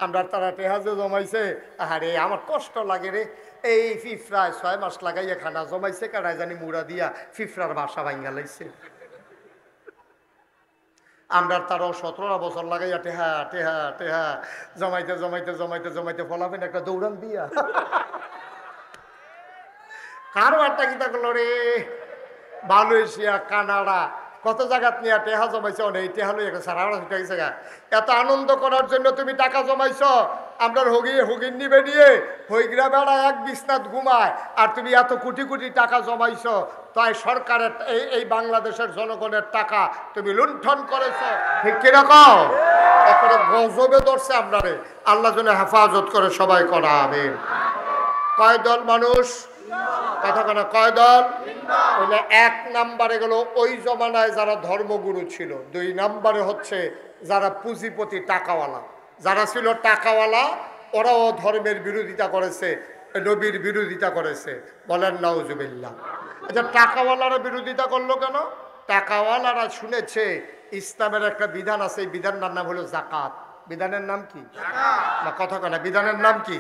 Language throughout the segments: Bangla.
আমরা তারা টেহাজে জমাইছে। আরে আমার কষ্ট লাগে রে, এই ফিফরায় 6 মাস লাগাইয়া খানা জমাইছে, কারায় জানি মুড়া দিয়া ফিফরার বাসা ভাঙ্গা লাইছে। আমরা তারাও 17 বছর লাগাইয়া টেহা টেহা টেহা জমাইতে জমাইতে জমাইতে জমাইতে ফলাফেন একটা দৌড়ান দিয়া কারো একটা কিতা করলো রে, মালয়েশিয়া, কানাডা, কত জায়গাত নিয়ে টেহা জমাইছ, এই টেহা লই সারা গেছে গা। এত আনন্দ করার জন্য তুমি টাকা জমাইছ, আমরা হুগিন নিবে নিয়ে হইগরা বেড়া এক বিছনাত ঘুমায়, আর তুমি এত কোটি কোটি টাকা জমাইছ। তাই সরকারের এই বাংলাদেশের জনগণের টাকা তুমি লুণ্ঠন করেছ, ঠিক কিরকম? একটা গজবে ধরছে আপনারে, আল্লাহ যেন হেফাজত করে সবাই করা হবে। কয় দল মানুষ, কথা কেনা কয় দল? বলে 1 নম্বরে গেল ওই জমানায় যারা ধর্মগুরু ছিল, 2 নম্বরে হচ্ছে যারা পুঁজিপতি টাকাওয়ালা। যারা ছিল টাকাওয়ালা ওরাও ধর্মের বিরোধিতা করেছে, নবীর বিরোধিতা করেছে। বলেন নাউজুবিল্লাহ। আচ্ছা, টাকাওয়ালারা বিরোধিতা করলো কেন? টাকাওয়ালারা শুনেছে ইসলামের একটা বিধান আছে, এই বিধানটার নাম হলো জাকাত। বিধানের নাম কি? না, কথা কেনা, বিধানের নাম কি?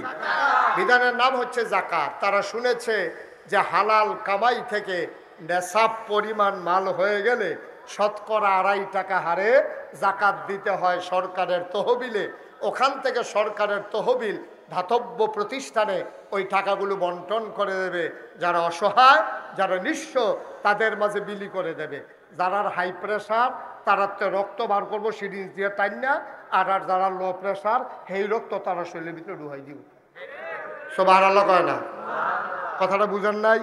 বিধানের নাম হচ্ছে জাকাত। তারা শুনেছে যে হালাল কামাই থেকে নেশাব পরিমাণ মাল হয়ে গেলে 2.5 টাকা হারে জাকাত দিতে হয় সরকারের তহবিলে। ওখান থেকে সরকারের তহবিল ধাতব্য প্রতিষ্ঠানে ওই টাকাগুলো বন্টন করে দেবে। যারা অসহায়, যারা নিঃস্ব, তাদের মাঝে বিলি করে দেবে। যারা হাই প্রেশার তারা রক্ত বার করবো সিরিঞ্জ দিয়ে টাইনা, আর যারা লো প্রেশার সেই রক্ত তারা শরীরের ভিতরে ডুহাই দিব। সুবহানাল্লাহ কয় না? কথাটা বুঝেন নাই?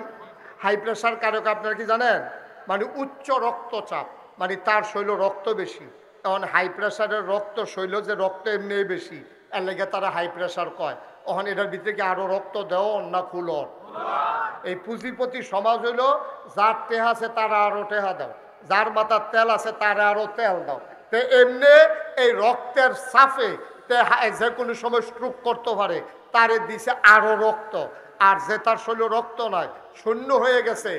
হাই প্রেশার কারক আপনারা কি জানেন? মানে উচ্চ রক্তচাপ, মানে তার শৈল রক্ত বেশি। তখন হাই প্রেশারের রক্ত শৈল যে রক্ত এমনি বেশি, এর লেগে তারা হাই প্রেশার কয়। তখন এটার ভিতরে কি আরো রক্ত দেও না খুল? এই পুঁজিপতি সমাজ হইল যার টেহা আছে তারা আরো টেহা দাও, যার মাথার তেল আছে তারা আরো তেল দাও। তো এমনি এই রক্তের সাফে যে কোনো সময় স্ট্রোক করতে পারে, তারে দিছে আরো রক্ত। আর যে তার শরীরে রক্ত নাই, শূন্য হয়ে গেছে,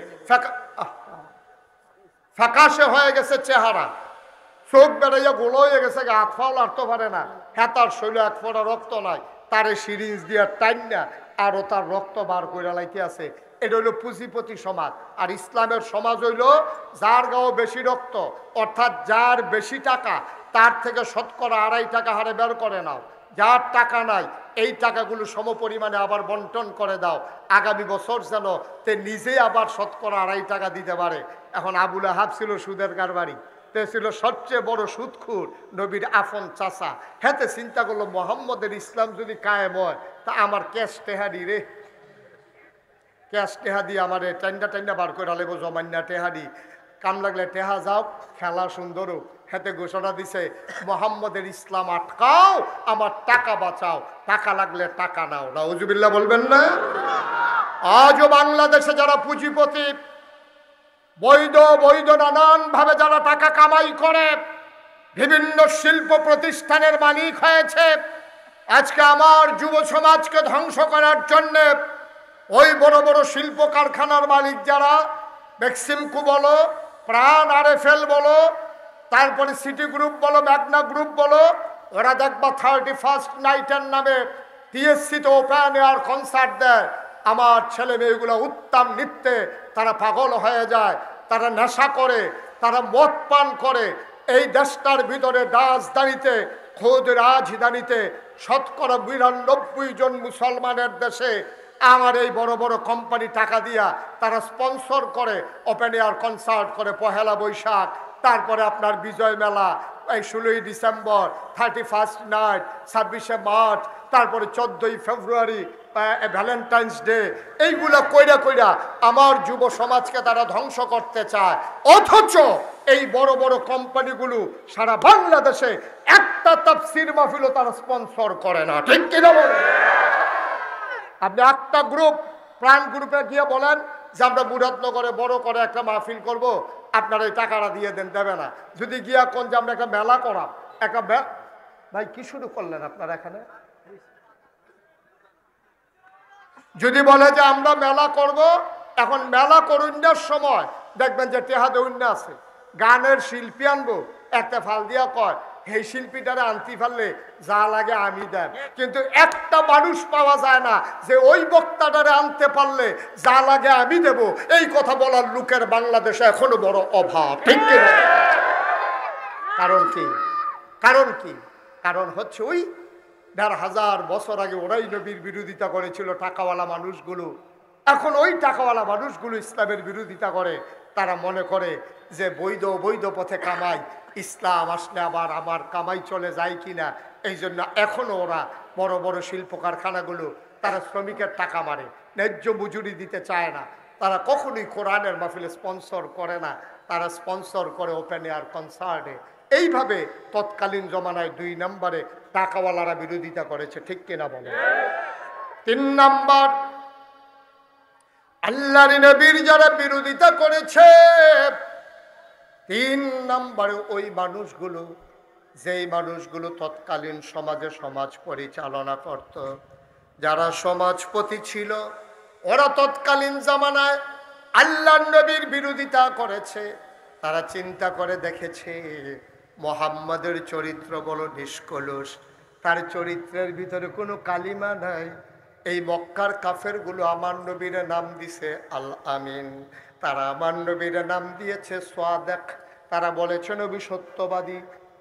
ফ্যাকাশে হয়ে গেছে চেহারা, চোখ বেড়াইয়া গোলো হয়ে গেছে, হাত ফাও লাড়তে পারে না, হ্যাঁ তার শরীরে 1 ফোঁটা রক্ত নাই, তারে সিরিঞ্জ দিয়ে টাইন না আরো তার রক্ত বার করে লাইতে আছে। এটা হইল পুঁজিপতি সমাজ। আর ইসলামের সমাজ হইল যার গাও বেশি রক্ত, অর্থাৎ যার বেশি টাকা তার থেকে 2.5 টাকা হারে বের করে নাও। যার টাকা নাই এই টাকাগুলো সম পরিমাণে আবার বন্টন করে দাও, আগামী বছর যেন তে নিজেই আবার 2.5 টাকা দিতে পারে। এখন আবুল আহাব ছিল সুদের কারবারি, তে ছিল সবচেয়ে বড় সুদখোর, নবীর আফন চাচা। হেতে চিন্তা করলো মোহাম্মদের ইসলাম যদি কায়েম হয় তা আমার ক্যাশ টেহারি রে, ক্যাশ টেহা দিয়ে আমার টাইন্ডা টাইন্ডা বার করে আলেব জমান্না টেহারি, কাম লাগলে টেহা যাও, খেলা সুন্দর হোক। হেতে ঘোষণা দিছে মোহাম্মদের ইসলাম আটকাও, আমার টাকা বাঁচাও, টাকা লাগলে টাকা নাও। নাউজুবিল্লাহ বলবেন না? আজও বাংলাদেশে যারা পুঁজিপতি বৈধ বৈধ নানান ভাবে যারা টাকা কামাই করে বিভিন্ন শিল্প প্রতিষ্ঠানের মালিক হয়েছে, আজকে আমার যুব সমাজকে ধ্বংস করার জন্য ওই বড় বড় শিল্প কারখানার মালিক যারা, বেক্সিমকো বলো, প্রাণ আরএফএল বলো, তারপরে সিটি গ্রুপ বলো, ম্যাগনা গ্রুপ বলো, ওরা দেখবা 31st নাইটের নামে টিএসসিতে ওপেন এয়ার কনসার্ট দেয়। আমার ছেলে মেয়েগুলো উত্তম নৃত্যে তারা পাগল হয়ে যায়, তারা নেশা করে, তারা মদ পান করে। এই দেশটার ভিতরে রাজধানীতে, খোদ রাজধানীতে 99% জন মুসলমানের দেশে আমার এই বড় বড় কোম্পানি টাকা দিয়া তারা স্পন্সর করে, ওপেন এয়ার কনসার্ট করে। 1 বৈশাখ, তারপরে আপনার বিজয় মেলা, এই 16 ডিসেম্বর, 31st নাইট, 26শে মার্চ, তারপরে 14ই ফেব্রুয়ারি, ভ্যালেন্টাইন্স ডে, এইগুলা কইরা কইরা আমার যুব সমাজকে তারা ধ্বংস করতে চায়। অথচ এই বড় বড় কোম্পানিগুলো সারা বাংলাদেশে একটা তাফসীর মাহফিলও তারা স্পন্সর করে না, ঠিক কিনা বলেন? আপনি একটা গ্রুপ, প্রাণ গ্রুপে গিয়ে বলেন যে আমরা মুরাদনগরে বড় করে একটা মাহফিল করব, আপনারা এই টাকাটা দিয়ে দেন, দেবে না। যদি গিয়া কোন যে আমরা একটা মেলা করাম, একটা ভাই কি শুরু করলেন আপনারা এখানে? যদি বলে যে আমরা মেলা করব, এখন মেলা করুণার সময় দেখবেন যে টেহা দৌন্য আছে, গানের শিল্পী আনবো, একটা ফাল দিয়া কয় এই শিল্পীটারে আনতে পারলে যা লাগে আমি দেন, কিন্তু একটা মানুষ পাওয়া যায় না যে ওই বক্তাটারে আনতে পারলে যা লাগে আমি দেব। এই কথা বলার লোকের বাংলাদেশে এখনো বড় অভাব, ঠিক কিনা? কারণ কি? কারণ কি? কারণ হচ্ছে ওই ১,৫০০ বছর আগে ওরাই নবীর বিরোধিতা করেছিল টাকাওয়ালা মানুষগুলো। এখন ওই টাকাওয়ালা মানুষগুলো ইসলামের বিরোধিতা করে। তারা মনে করে যে বৈধ পথে কামাই, ইসলাম আসলে আবার আমার কামাই চলে যায় কিনা। এই জন্য এখনও ওরা বড় বড় শিল্প কারখানাগুলো তারা শ্রমিকের টাকা মারে, ন্যায্য মজুরি দিতে চায় না। তারা কখনোই কোরআনের মাহফিলে স্পন্সর করে না, তারা স্পন্সর করে ওপেন এয়ার কনসার্টে। এইভাবে তৎকালীন জমানায় ২ নম্বরে টাকাওয়ালারা বিরোধিতা করেছে, ঠিক কিনা বলে? ৩ নম্বর, আল্লাহর নবীর যারা বিরোধিতা করেছে ৩ নম্বরে ওই মানুষগুলো, যেই মানুষগুলো তৎকালীন সমাজে সমাজ পরিচালনা করত, যারা সমাজপতি ছিল, ওরা তৎকালীন জামানায় আল্লাহর নবীর বিরোধিতা করেছে। তারা চিন্তা করে দেখেছে মুহাম্মাদের চরিত্র বড় নিষ্কলুষ, তার চরিত্রের ভিতরে কোনো কালিমা নাই। এই মক্কার কাফেরগুলো আমার নবীর নাম দিছে আল আমিন, তারা আমার নবীর নাম দিয়েছে সাদেক। তারা বলেছে নবী সত্যবাদী।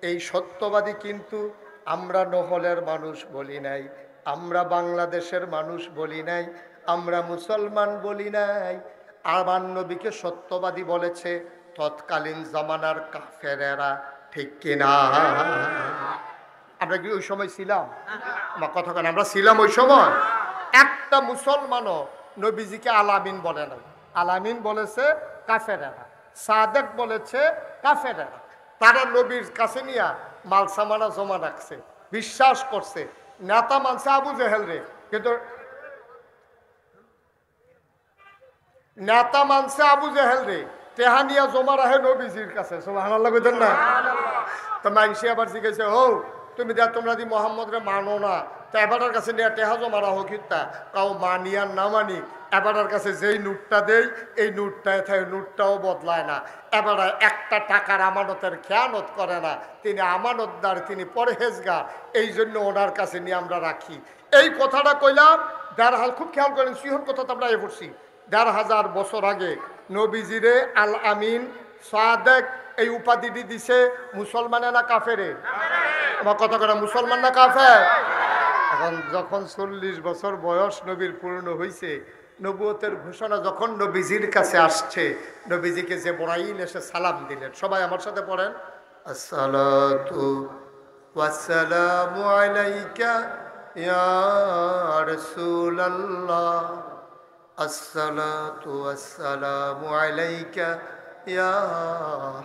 এই সত্যবাদী কিন্তু আমরা নহলের মানুষ বলি নাই, আমরা বাংলাদেশের মানুষ বলি নাই, আমরা মুসলমান বলি নাই। আমার নবীকে সত্যবাদী বলেছে তৎকালীন জামানার কাফেরেরা, ঠিক কিনা? আমরা কি ওই সময় ছিলাম? আমার কথা কেন, আমরা ছিলাম ওই সময়? একটা মুসলমানও নবীজিকে আলামিন বলে নাই। আলামিন বলেছে কাফেরেরা, সাদেক বলেছে কাফেরেরা। তারা নবীর কাছে নিয়ে মাল সামানা জমা রাখছে, বিশ্বাস করছে, নেতা মানছে আবু জেহেল রে, কিন্তু নেতা মানছে আবু জেহেল রে, টেহানিয়া জমা রাখে নবীজির কাছে। সুবহানাল্লাহ কইতেন না? তো মাইনসি আবার জিজ্ঞাসা, ও তুমি দেখ তোমরা দি মোহাম্মদ রে মানো না, তো এবারের কাছে নিয়ে টেহা জমা রাখো কিতা? তাও মানি আর না মানি, এবারের কাছে যেই নোটটা দেই এই নোটটায় থাকে, নোটটাও বদলায় না। এবারে একটা টাকার আমানতের খেয়ানত করে না, তিনি আমানতদার, তিনি পরহেজগার, এই জন্য ওনার কাছে নিয়ে আমরা রাখি। এই কথাটা কইলাম ১,৫০০, খুব খেয়াল করেন, সিহন কথা তো আমরা এ করছি। ১,৫০০ বছর আগে নবীজিরে আল আমিন সাদেক এই উপাধিটি দিছে মুসলমানে না কাফেরে? আমার কথা করে, মুসলমান না কাফের? এখন যখন ৪০ বছর বয়স নবীর পূর্ণ হয়েছে, নবুয়তের ঘোষণা যখন নবীজির কাছে আসছে, নবীজিকে যে বড়াইল এসে সালাম দিলেন। সবাই আমার সাথে পড়েন, আসসালাতু ওয়াসসালামু আলাইকা ইয়া রাসূলুল্লাহ, আসসালাতু ওয়াসসালামু আলাইকা ইয়া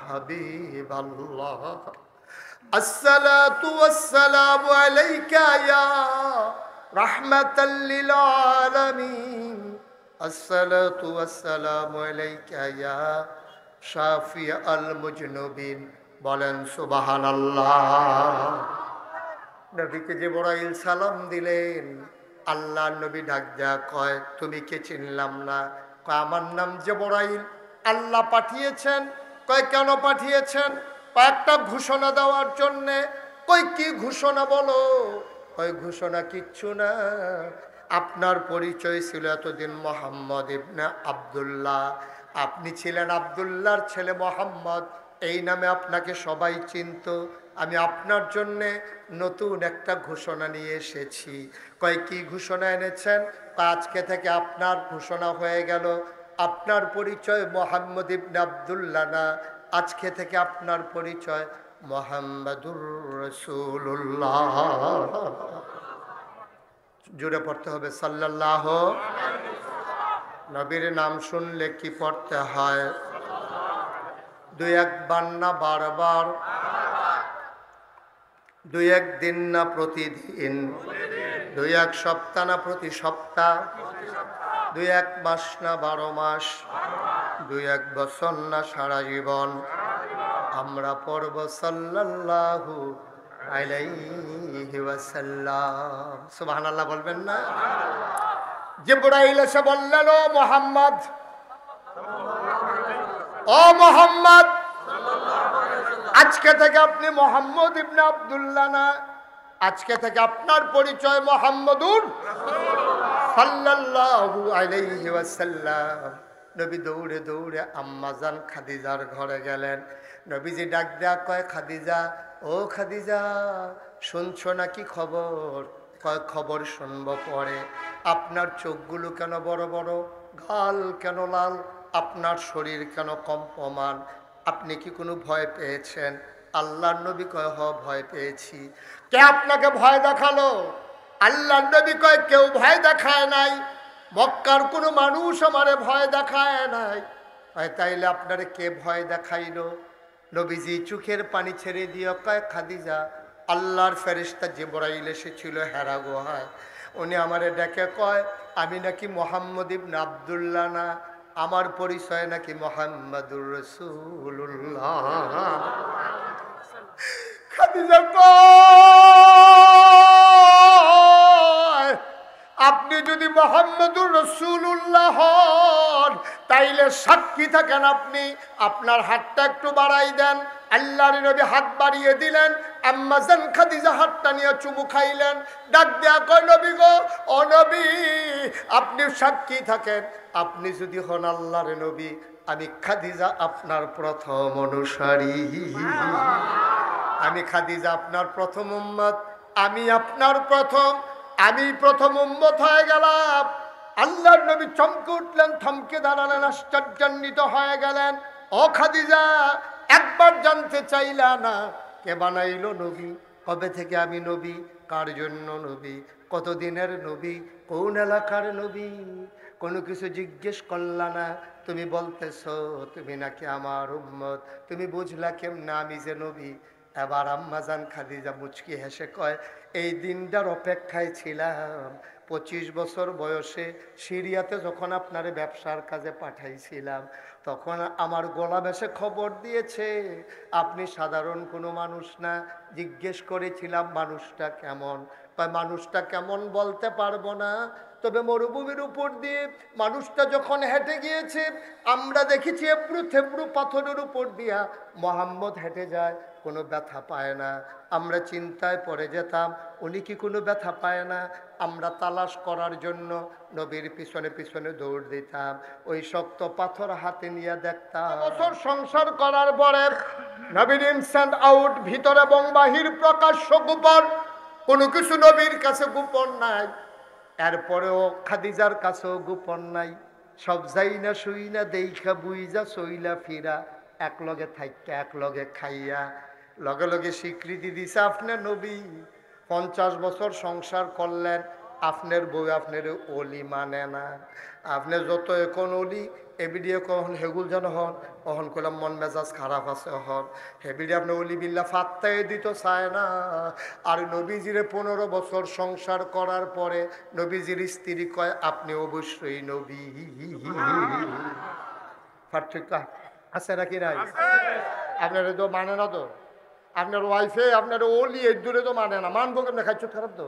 হাবিবাল্লাহ, আসসালাতু ওয়াসসালামু আলাইকা ইয়া রাহমাতাল লিল আলামিন, আসসালাতু ওয়াসসালামু আলাইকা ইয়া শাফিআল মুজনুবিন। বলেন সুবহানাল্লাহ। নবীকে যে বড়াইল সালাম দিলেন, আল্লাহ নবী ডাক দেয়া কয়, তুমি কে? চিনলাম না। কয় আমার নাম জিবরাইল, আল্লাহ পাঠিয়েছেন। কয় কেন পাঠিয়েছেন? কয়েকটা ঘোষণা দেওয়ার জন্যে। কই কি ঘোষণা বলো? কয় ঘোষণা কিচ্ছু না, আপনার পরিচয় ছিল এতদিন মোহাম্মদ ইবনে আব্দুল্লাহ, আপনি ছিলেন আব্দুল্লাহর ছেলে মোহাম্মদ, এই নামে আপনাকে সবাই চিনত। আমি আপনার জন্যে নতুন একটা ঘোষণা নিয়ে এসেছি। কয় কি ঘোষণা এনেছেন? আজকে থেকে আপনার ঘোষণা হয়ে গেল, আপনার পরিচয় মোহাম্মদ ইবনে আব্দুল্লাহ না, আজকে থেকে আপনার পরিচয় মুহাম্মাদুর রাসূলুল্লাহ। জোরে পড়তে হবে সাল্লাল্লাহু। নবীর নাম শুনলে কি পড়তে হয়? ২-১ বার না বারবার? ২-১ দিন না প্রতিদিন? ২-১ সপ্তাহ না প্রতি সপ্তাহ? ২-১ মাস না ১২ মাস? ২-১ বছর না সারা জীবন? আমরা পড়ব সাল্লাল্লাহু আলাইহি ওয়াসাল্লাম। সুবহানাল্লাহ বলবেন না? জিবরাইল এসে বললেন, ও মুহাম্মদ, ও মুহাম্মদ, আজকে থেকে আপনি মোহাম্মদ ইবনে আব্দুল্লাহ না, আজকে থেকে আপনার পরিচয় মোহাম্মদুর সাল্লাল্লাহু আলাইহি ওয়াসাল্লাম। নবী দৌড়ে দৌড়ে আম্মাজান খাদিজার ঘরে গেলেন। নবীজি ডাক দেয়া কয়, খাদিজা, ও খাদিজা, শুনছো নাকি খবর? কয়, খবর শুনবো পরে। আপনার চোখগুলো কেন বড় বড়, গাল কেন লাল, আপনার শরীর কেন কম্পমান, আপনি কি কোনো ভয় পেয়েছেন? আল্লাহর নবী কয়, হ, ভয় পেয়েছি। কে আপনাকে ভয় দেখালো? আল্লাহর নবী কয়, কেউ ভয় দেখায় নাই, মক্কার কোনো মানুষ আমারে ভয় দেখায় নাই। তাইলে আপনারে কে ভয় দেখাইলো? নবীজি চোখের পানি ছেড়ে দিয়ে কয়, খাদিজা, আল্লাহর ফেরেশতা জিবরাইল এসেছিল হেরা গুহায়। উনি আমারে ডেকে কয়, আমি নাকি মোহাম্মদ ইবনে আব্দুল্লাহ না, আমার পরিচয় নাকি মোহাম্মদুর রাসূলুল্লাহ। খাদিজা কয়, আপনি যদি মোহাম্মদুর রাসূলুল্লাহ হন তাইলে সাক্ষী থাকেন আপনি, আপনার হাতটা একটু বাড়াই দেন। আল্লাহর নবী হাত বাড়িয়ে দিলেন, আম্মাজান খাদিজা হাতটা নিয়ে চুমু খাইলেন। ডাক দেয়া কয়, নবী গো, ও নবী, আপনি সাক্ষী থাকেন, আপনি যদি হন আল্লাহর নবী, আমি খাদিজা আপনার প্রথম অনুসারী, আমি খাদিজা আপনার প্রথম উম্মত, আমি আপনার আমি প্রথম উম্মত হয়ে গেলাম। আল্লাহর নবী চমকে উঠলেন, থমকে দাঁড়ালেন, আশ্চর্যান্বিত হয়ে গেলেন। ও খাদিজা, একবার জানতে চাইলা না কে বানাইলো নবী? কবে থেকে আমি নবী? কার জন্য নবী? কতদিনের নবী? কোন এলাকার নবী? কোনো কিছু জিজ্ঞেস করলা না, তুমি বলতেছ তুমি নাকি আমার উম্মত। তুমি বুঝলা কেমনে আমি যে নবী? এবার আম্মাজান খাদিজা মুচকি হেসে কয়, এই দিনটার অপেক্ষায় ছিলাম। 25 বছর বয়সে সিরিয়াতে যখন আপনারে ব্যবসার কাজে পাঠাইছিলাম, তখন আমার গোলাম এসে খবর দিয়েছে আপনি সাধারণ কোনো মানুষ না। জিজ্ঞেস করেছিলাম মানুষটা কেমন? মানুষটা কেমন বলতে পারবো না, তবে মরুভূমির উপর দিয়ে মানুষটা যখন হেঁটে গিয়েছে, আমরা দেখেছি এবড়ো থেবড়ো পাথরের উপর দিয়া মোহাম্মদ হেঁটে যায়, কোনো ব্যথা পায় না। আমরা চিন্তায় পড়ে যেতাম, উনি কি কোনো ব্যথা পায় না? আমরা তালাশ করার জন্য নবীর পিছনে পিছনে দৌড় দিতাম, ওই শক্ত পাথর হাতে নিয়ে দেখতাম। বছর সংসার করার পরে নবীর ইনস্যান্ট আউট, ভিতর এবং বাহির, প্রকাশ্য গোপন, কোনো কিছু নবীর কাছে গোপন নাই। এরপরেও খাদিজার কাছেও গোপন নাই। সব যাই না শুই না দেখা বুইজা চইলা ফিরা, এক লগে থাইকা এক লগে খাইয়া, লগে লগে স্বীকৃতি দিছে আপনার নবী। 50 বছর সংসার করলেন, আপনার বউ আপনার অলি মানে না। আপনি যত এখন অলি এবিডি কখন হেগুল যেন হন, কখন করলাম মন মেজাজ খারাপ আছে হন, হেবিডি আপনি অলি বিল্লা ফাত্তাই দিত চায় না। আর নবীজিরে 15 বছর সংসার করার পরে নবীজির স্ত্রী কয়, আপনি অবশ্যই নবী। পার্থক্য আছে নাকি নাই? আপনারা তো মানে না, তো আপনার ওয়াইফে আপনার ওলি এর দূরে তো মানে না, মানবো কেমন? খাইছত খারাপ, তো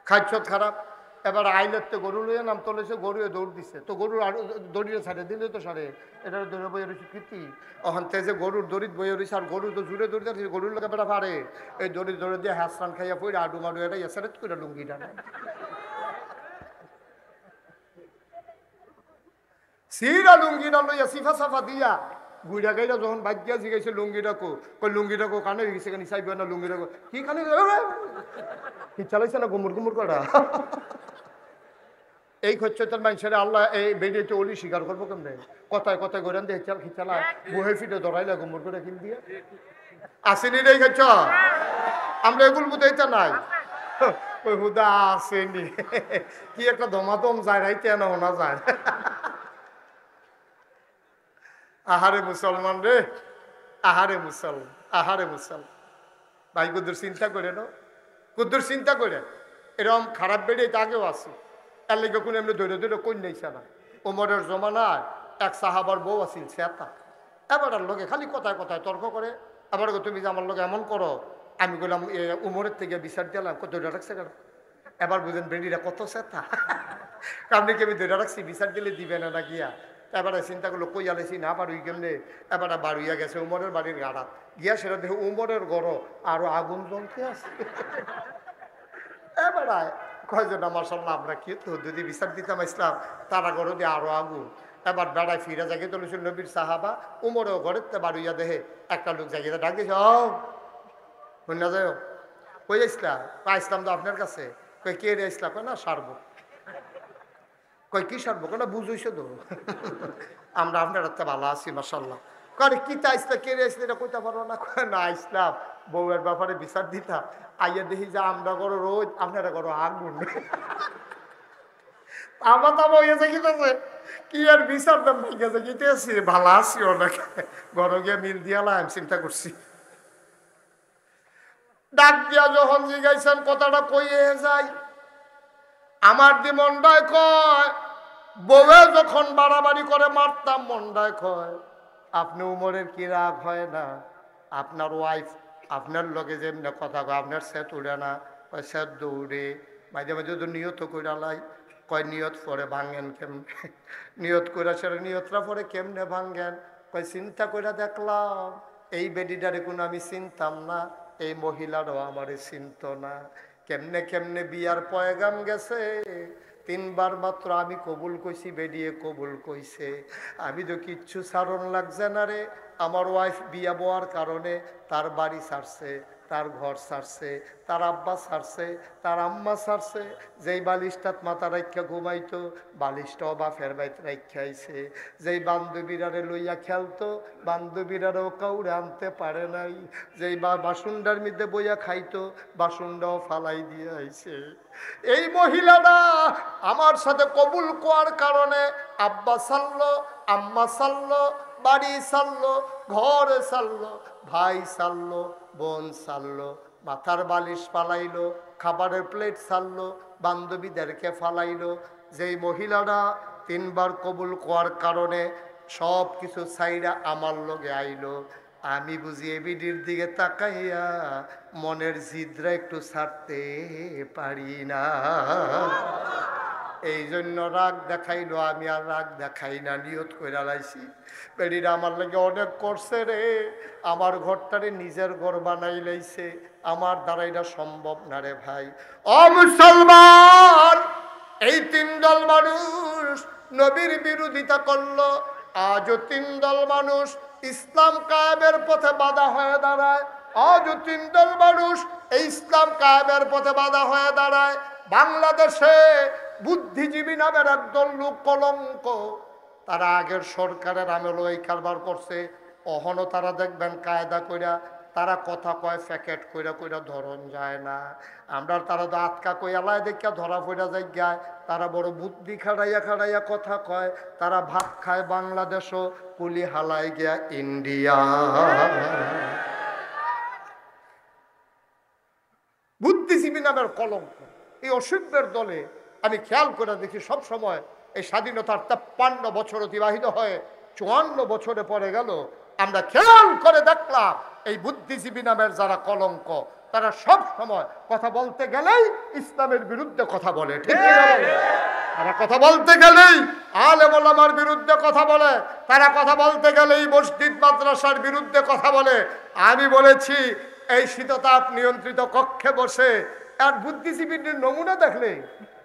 খাইছত খারাপ। এবার আইলের তো গরু লইয়া নাম তোলেছে, গরু দৌড় দিচ্ছে, তো গরুর আর দড়িয়ে ছাড়ে দিলে তো সারে, এটা দৌড়ে বইয়ে রয়েছে কীর্তি। ওখান থেকে যে গরুর দড়িত বইয়ে রয়েছে, আর গরু তো জুড়ে দৌড়ে যাচ্ছে, গরুর লোকে বেটা পারে, এই দড়ি দৌড়ে দিয়ে হাসরান খাইয়া পড়ে আডু মাডু এটা এসারেট করে লুঙ্গিটা নেয়। সিরা লুঙ্গিটা লইয়া সিফা সাফা দিয়া বুড়া গাইরা যখন বাজ্যা জিগাইছে লুঙ্গিটা লুঙ্গিটা কানে গেছে, কেন চাইবে না লুঙ্গিটা কি কানে কি চালাইছে না গুমুর গুমুর করা। এই খচ্চতার মানুষের আল্লাহ এই বেরিয়ে তো অলি স্বীকার করবো কেমনে? কথায় কথায় গোরান দিয়ে চাল খিচালা বহে ফিটে ধরাইলা গুমুর করে কিন দিয়ে আসেনি রে খচ্চ। আমরা এগুলো বুঝাইতে নাই, ওই হুদা আসেনি, কি একটা দমাদম যায় রাইতে না ওনা যায়। আহারে মুসলমান রে, আহারে মুসলমান, আহারে মুসলমান। ভাই কুদ্দুর চিন্তা করে না, কুদ্দুর চিন্তা করে, এরকম খারাপ বেড়ে আগেও আছে। এর লেগে কোনো এমনি ধরে ধরে কই নাইছে না। ওমরের জমানায় এক সাহাবার বউ আছিল সেতা, এবার লোকে খালি কথায় কথায় তর্ক করে। আবার তুমি যে আমার লোক এমন করো, আমি বললাম উমরের থেকে বিচার দিলাম, ধরে রাখছে কেন? এবার বুঝেন বেড়িরা কত সেতা, আপনি কি আমি ধরে রাখছি বিচার দিলে দিবে না গিয়া। এবারে চিন্তা করলো কই আলেছি না বাড়ুই কেমনে, এবারে বাড়ুইয়া গেছে উমরের বাড়ির গাড়া গিয়া, সেটা দেখে উমরের গড় আরো আগুন জ্বলতে আছে। এবারে কয় যে না মাশাআল্লাহ আমরা কি তো যদি বিচার দিতাম ইসলাম, তারা গড় দিয়ে আরো আগুন। এবার বেড়ায় ফিরে জাগিয়ে তুলেছিল নবীর সাহাবা, উমরেও ঘরের তে বাড়ুইয়া দেহে একটা লোক জাগিয়ে ডাক দিয়েছে, ও না যায় কই ইসলাম, ইসলাম তো আপনার কাছে। কই কে রে ইসলাম? কয় না সারব। কয় কি সারবো? কেন বুঝইছো তো আমরা আপনার হাতে ভালো আছি মাশাআল্লাহ। কয় কি তা ইসলাম কে রে ইসলাম এটা কইতে পারবো না? কয় না ইসলাম বউয়ের ব্যাপারে বিচার দিতা, আইয়া দেখি যে আমরা করো রোজ, আপনারা করো আগুন। আমার তো হয়েছে কিতেছে কি আর বিচার দাম গেছে কিতেছি ভালো আছি অনেক ঘরে গিয়ে মিল দিয়ালাম চিন্তা করছি। ডাক দিয়া যখন জিগাইছেন কথাটা কইয়ে যাই, আমার দি মন্ডায় কয় বউয়ে যখন বাড়াবাড়ি করে মারতাম মন্ডায় কয় আপনি উমরের কি রাগ হয় না? আপনার ওয়াইফ আপনার লগে যেমনি কথা কয় আপনার সেট উড়ে না? কয় সেট দৌড়ে মাঝে মাঝে তো নিয়ত কইরা লাই। কয় নিয়ত পরে ভাঙেন কেমনে? নিয়ত কইরা সেটা নিয়তটা পরে কেমনে ভাঙেন? কয় চিন্তা কইরা দেখলাম এই বেডিটারে কোনো আমি চিনতাম না, এই মহিলারও আমারে চিনত না। কেমনে কেমনে বিয়ার পয়গাম গেছে, 3 বার মাত্র আমি কবুল কইছি, বেডিয়ে কবুল কইছে। আমি তো কিচ্ছু সারণ লাগছে না রে। আমার ওয়াইফ বিয়া বওয়ার কারণে তার বাড়ি ছাড়ছে, তার ঘর ছাড়ছে, তার আব্বা ছাড়ছে, তার আম্মা ছাড়ছে। যেই বালিশটাত মাথা রাখা ঘুমাইতো বালিশটাও বাপের বাইত রাখাইছে। যেই বান্ধবীরারে লইয়া খেলতো বান্ধবীরারও কাউরে আনতে পারে নাই। যেই বাসুন্ডার মধ্যে বইয়া খাইতো বাসুন্ডাও ফালাই দিয়ে আইছে। এই মহিলাটা আমার সাথে কবুল কোয়ার কারণে আব্বা ছাড়লো, আম্মা ছাড়লো, বাড়ি ছাড়লো, ঘর ছাড়লো, ভাই ছাড়লো, বোন ছাড়লো, মাথার বালিশ ফালাইলো, খাবারের প্লেট ছাড়লো, বান্ধবীদেরকে ফালাইলো। যেই মহিলাটা 3 বার কবুল কোয়ার কারণে সব কিছু ছাইরা আমার লগে আইলো, আমি বুঝি এবিডির দিকে তাকাইয়া মনের জিদরা একটু ছাড়তে পারি না। এই জন্য রাগ দেখাইলো, আমি আর রাগ দেখাই না, নিয়ত কইরা লাইছি বেডিরা আমার লাগে অনেক করছে রে, আমার ঘরটারে নিজের ঘর বানাই লাইছে, আমার দ্বারা এটা সম্ভব না রে ভাই। ও মুসলমান, এই 3 দল মানুষ নবীর বিরোধিতা করলো, আজও 3 দল মানুষ ইসলাম কায়েমের পথে বাধা হয়ে দাঁড়ায়। আজও 3 দল মানুষ এই ইসলাম কায়েমের পথে বাধা হয়ে দাঁড়ায়। বাংলাদেশে বুদ্ধিজীবী নামের একদল লোক কলঙ্ক, তারা আগের সরকারের আমলে এই কারবার করছে, অহনো তারা দেখবেন কায়দা কইরা তারা কথা কয়, প্যাকেট কইরা কইরা ধরন যায় না। আমরা তারা তো আটকা কই আলায় দেখা ধরা পড়া যায় গায়, তারা বড় বুদ্ধি খাড়াইয়া খাড়াইয়া কথা কয়, তারা ভাত খায় বাংলাদেশও, কুলি হালাই গিয়া ইন্ডিয়া। বুদ্ধিজীবী নামের কলঙ্ক এই অসভ্যের দলে আমি খেয়াল করে দেখি সব সময়। এই স্বাধীনতার 53 বছর অতিবাহিত হয়ে 54 বছরে পরে গেল, আমরা খেয়াল করে দেখলাম এই বুদ্ধিজীবী নামের যারা কলঙ্ক তারা সব সময় কথা বলতে গেলেই ইসলামের বিরুদ্ধে কথা বলে। ঠিক না? তারা কথা বলতে গেলেই আলেম ওলামার বিরুদ্ধে কথা বলে, তারা কথা বলতে গেলেই মসজিদ মাদ্রাসার বিরুদ্ধে কথা বলে। আমি বলেছি এই শীততাপ নিয়ন্ত্রিত কক্ষে বসে আর বুদ্ধিজীবীর নমুনা দেখলে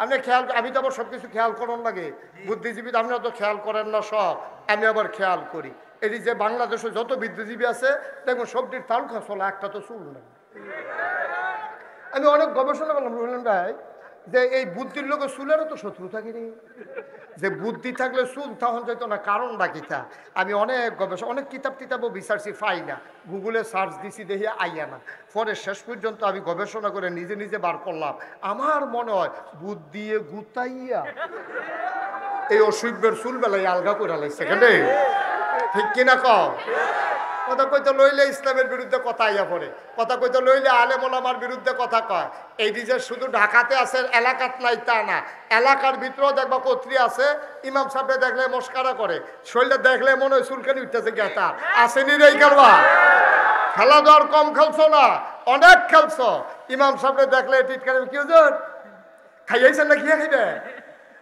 আপনি খেয়াল, আমি তো আবার সবকিছু খেয়াল করার লাগে, বুদ্ধিজীবী আপনারা তো খেয়াল করেন না সব, আমি আবার খেয়াল করি। এই যে বাংলাদেশে যত বুদ্ধিজীবী আছে দেখুন সবটির তালুকা চলা, একটা তো চুল নেই। আমি অনেক গবেষণা করলাম রুহলান ভাই, যে এই বুদ্ধির লোকে চুলেরও তো শত্রু থাকে নি, যে বুদ্ধি থাকলে চুল তখন যেত না, কারণটা কিতা। আমি অনেক গবেষণা অনেক কিতাব টিতাবও বিচারছি, পাই না, গুগলে সার্চ দিছি দেখি আইয়া না। পরে শেষ পর্যন্ত আমি গবেষণা করে নিজে নিজে বার করলাম, আমার মনে হয় বুদ্ধি গুতাইয়া এই অসভ্যের চুল বেলায় আলগা করে লাইছে কেন? ঠিক কিনা কও? কথা কইতে লইলে ইসলামের বিরুদ্ধে কথা আইয়া পড়ে, কথা কইতে লইলে আলেম ওলামার বিরুদ্ধে কথা কয়। এই যে শুধু ঢাকাতে আছে, এলাকাত নাই তা না, এলাকার ভিতরেও দেখবা কর্তৃ আছে, ইমাম সাহেব দেখলে মস্কারা করে, শরীরটা দেখলে মনে হয় চুলকানি উঠতেছে গেতা। আসেনি রে কারবা? খেলাধুলার কম খেলছো না, অনেক খেলছো। ইমাম সাহেব দেখলে টিটকারি কি হুজুর খাইয়াইছেন না, খেয়ে খাইবে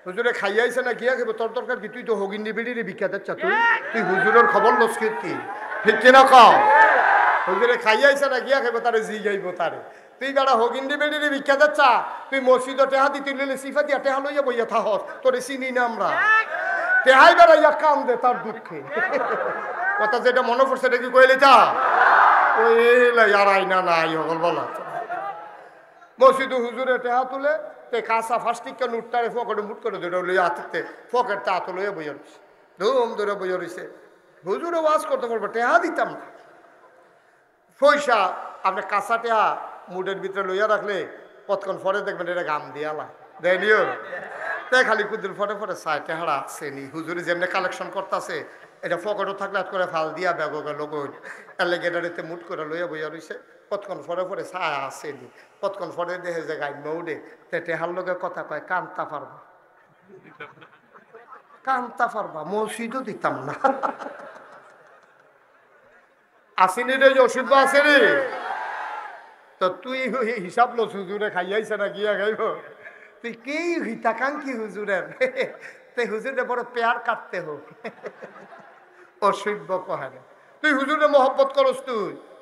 হুজুরে খাইয়াইছে না গিয়া খেবো তোর দরকার কি? তুই তো হগিন্দি বিড়িরে ভিক্ষা দিচ্ছ, তুই হুজুরের খবর লস কি? ঠিক কিনা কও? হুজুরে খাইয়াইছে না গিয়া খেবো তারে জি গাইব তারে। তুই বেড়া হগিন্দি বেড়িরে ভিক্ষা দিচ্ছ, তুই মসজিদ টেহা দিতে লইলে সিফা দিয়া টেহা লইয়া বইয়া থাহস, তোরে চিনি না আমরা। টেহাই বেড়াইয়া কাম দে তার দুঃখে। কথা যেটা মনে পড়ছে এটা কি কইলে চা ওই আর আইনা নাই হল বলা। মসজিদ হুজুরে টেহা তুলে তে কাঁচা ফাস্টিকা নুটটারে ফকেটে মুট করে ধরে লইয়া হাতে ফকেট তা তো লইয়া বইয়া রয়েছে, ধুম ধরে বইয়া রয়েছে। হুজুরে ওয়াজ করতে পারবো, টেহা দিতাম না। পয়সা আপনি কাঁচা টেহা মুডের ভিতরে লইয়া রাখলে কতক্ষণ পরে দেখবেন এটা গাম দিয়ালা দেয়নিও। তাই খালি কুদুর ফটে ফটে চাই টেহারা আসেনি। হুজুরে যেমনি কালেকশন করতেছে এটা ফকেটও থাকলে করে ফাল দিয়া ব্যাগ লোক এলেগেটারিতে মুট করে লইয়া বইয়া রয়েছে। কতক্ষণ পরে পরে চায় আসেনি, কতক্ষণ পরে দেখে যে গাই মৌডে তে টেহার লোকে কথা কয় কান্তা পারবা, কান্তা পারবা, মসজিদও দিতাম না। আসেনি রে অসুবিধা আসেনি তো তুই হিসাব লো হুজুরে খাইয়াইছে না গিয়া খাইব। তুই কি হিতাকাঙ্ক্ষী হুজুরের, তে হুজুরে বড় পেয়ার কাটতে হোক অসভ্য কহে না। তুই হুজুরে মহব্বত করস,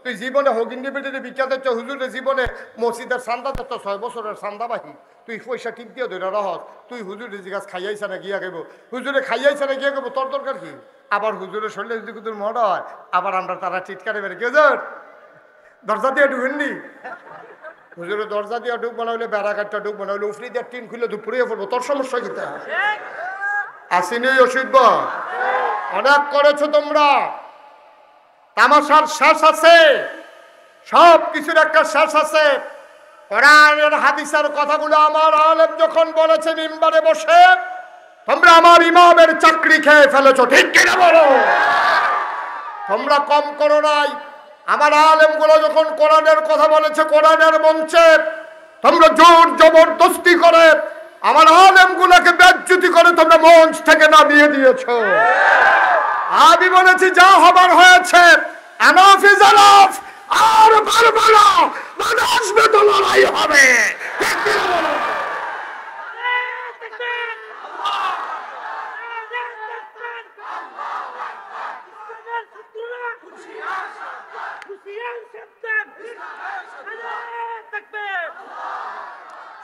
তুই জীবনে হগিন্দি বেটিতে বিখ্যাত হচ্ছে। হুজুরে জীবনে মসজিদের সান্দা দিত 6 বছরের সান্দাবাহী, তুই পয়সা ঠিক দিয়ে ধরে রহস। তুই হুজুরে জিজ্ঞাসা খাইয়াইছে না গিয়া খাইব, হুজুরে খাইয়াইছে না গিয়া খাইব, তোর দরকার কি? আবার হুজুরের শরীরে যদি কুতুর মড হয় আবার আমরা তারা চিৎকারে বেড়ে কেউ দরজা দিয়ে ঢুকেননি। হুজুরে দরজা দিয়ে ঢুক বানাইলে বেড়া কাটটা ঢুক বানাইলে উফরি দিয়ে টিন খুলে দুপুরিয়ে পড়বো, তোর সমস্যা কি? আসেনি অসুবিধ অনেক করেছো তোমরা, তামাশার শেষ আছে, সব কিছুর একটা শেষ আছে। কোরআনের হাদিসের কথাগুলো আমার আলেম যখন বলেছে মিম্বারে বসে, তোমরা আমার ইমামের চাকরি খেয়ে ফেলেছো, ঠিক কিনা বলো? তোমরা কম করো নাই। আমার আলেমগুলো যখন কোরআনের কথা বলেছে কোরআনের মঞ্চে, তোমরা জোর জবরদস্তি করে আমার আলেমগুলোকে বেজ্জতি করে তোমরা মঞ্চ থেকে নামিয়ে দিয়েছো। আমি বলেছি যা হবার হয়েছে, এনাফ ইজ এনাফ, আর পারবে না, মানে আসবে তো লড়াই হবে।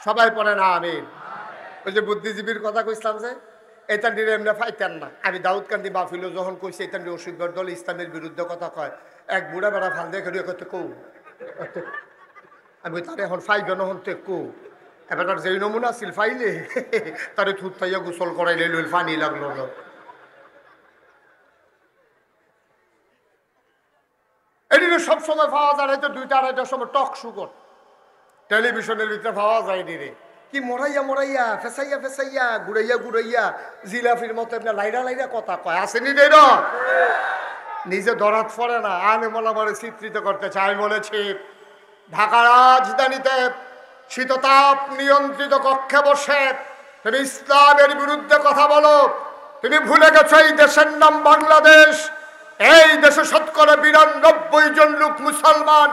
সবাই পড়ে না আমিন। ওই যে বুদ্ধিজীবীর কথা কইছিলাম যে এটা নিয়ে এমনি ফাইতেন না। আমি দাউদ কান্দি বাফিলো যখন কইছি এটা নিয়ে অসুবিধার দল ইসলামের বিরুদ্ধে কথা কয়, এক বুড়া বেড়া ফাল দিয়ে খেয়ে করতে কৌ আমি তার এখন ফাইবেন হন তে কৌ এবার তার যেই নমুনা ছিল ফাইলে তারে থুত পাইয়া গোসল করাইলে লইল পানি লাগলো না। এটি সবসময় পাওয়া যায়, হয়তো 2টা 2:30টার সময় টক শুকর টেলিভিশনের ভিতরে পাওয়া যায় রে। কি মরাইয়া মরাইয়া ফেসাইয়া ফেসাইয়া ঘুরাইয়া ঘুরাইয়া জিলাফির মতো এমনি লাইরা লাইরা কথা কয়, আসেনি রে না? নিজে ধরাত পড়ে না, আনে মোলামারে চিত্রিত করতে চাই। বলেছি ঢাকা রাজধানীতে শীততাপ নিয়ন্ত্রিত কক্ষে বসে তুমি ইসলামের বিরুদ্ধে কথা বলো। তুমি ভুলে গেছো এই দেশের নাম বাংলাদেশ। এই দেশে 92% জন লোক মুসলমান।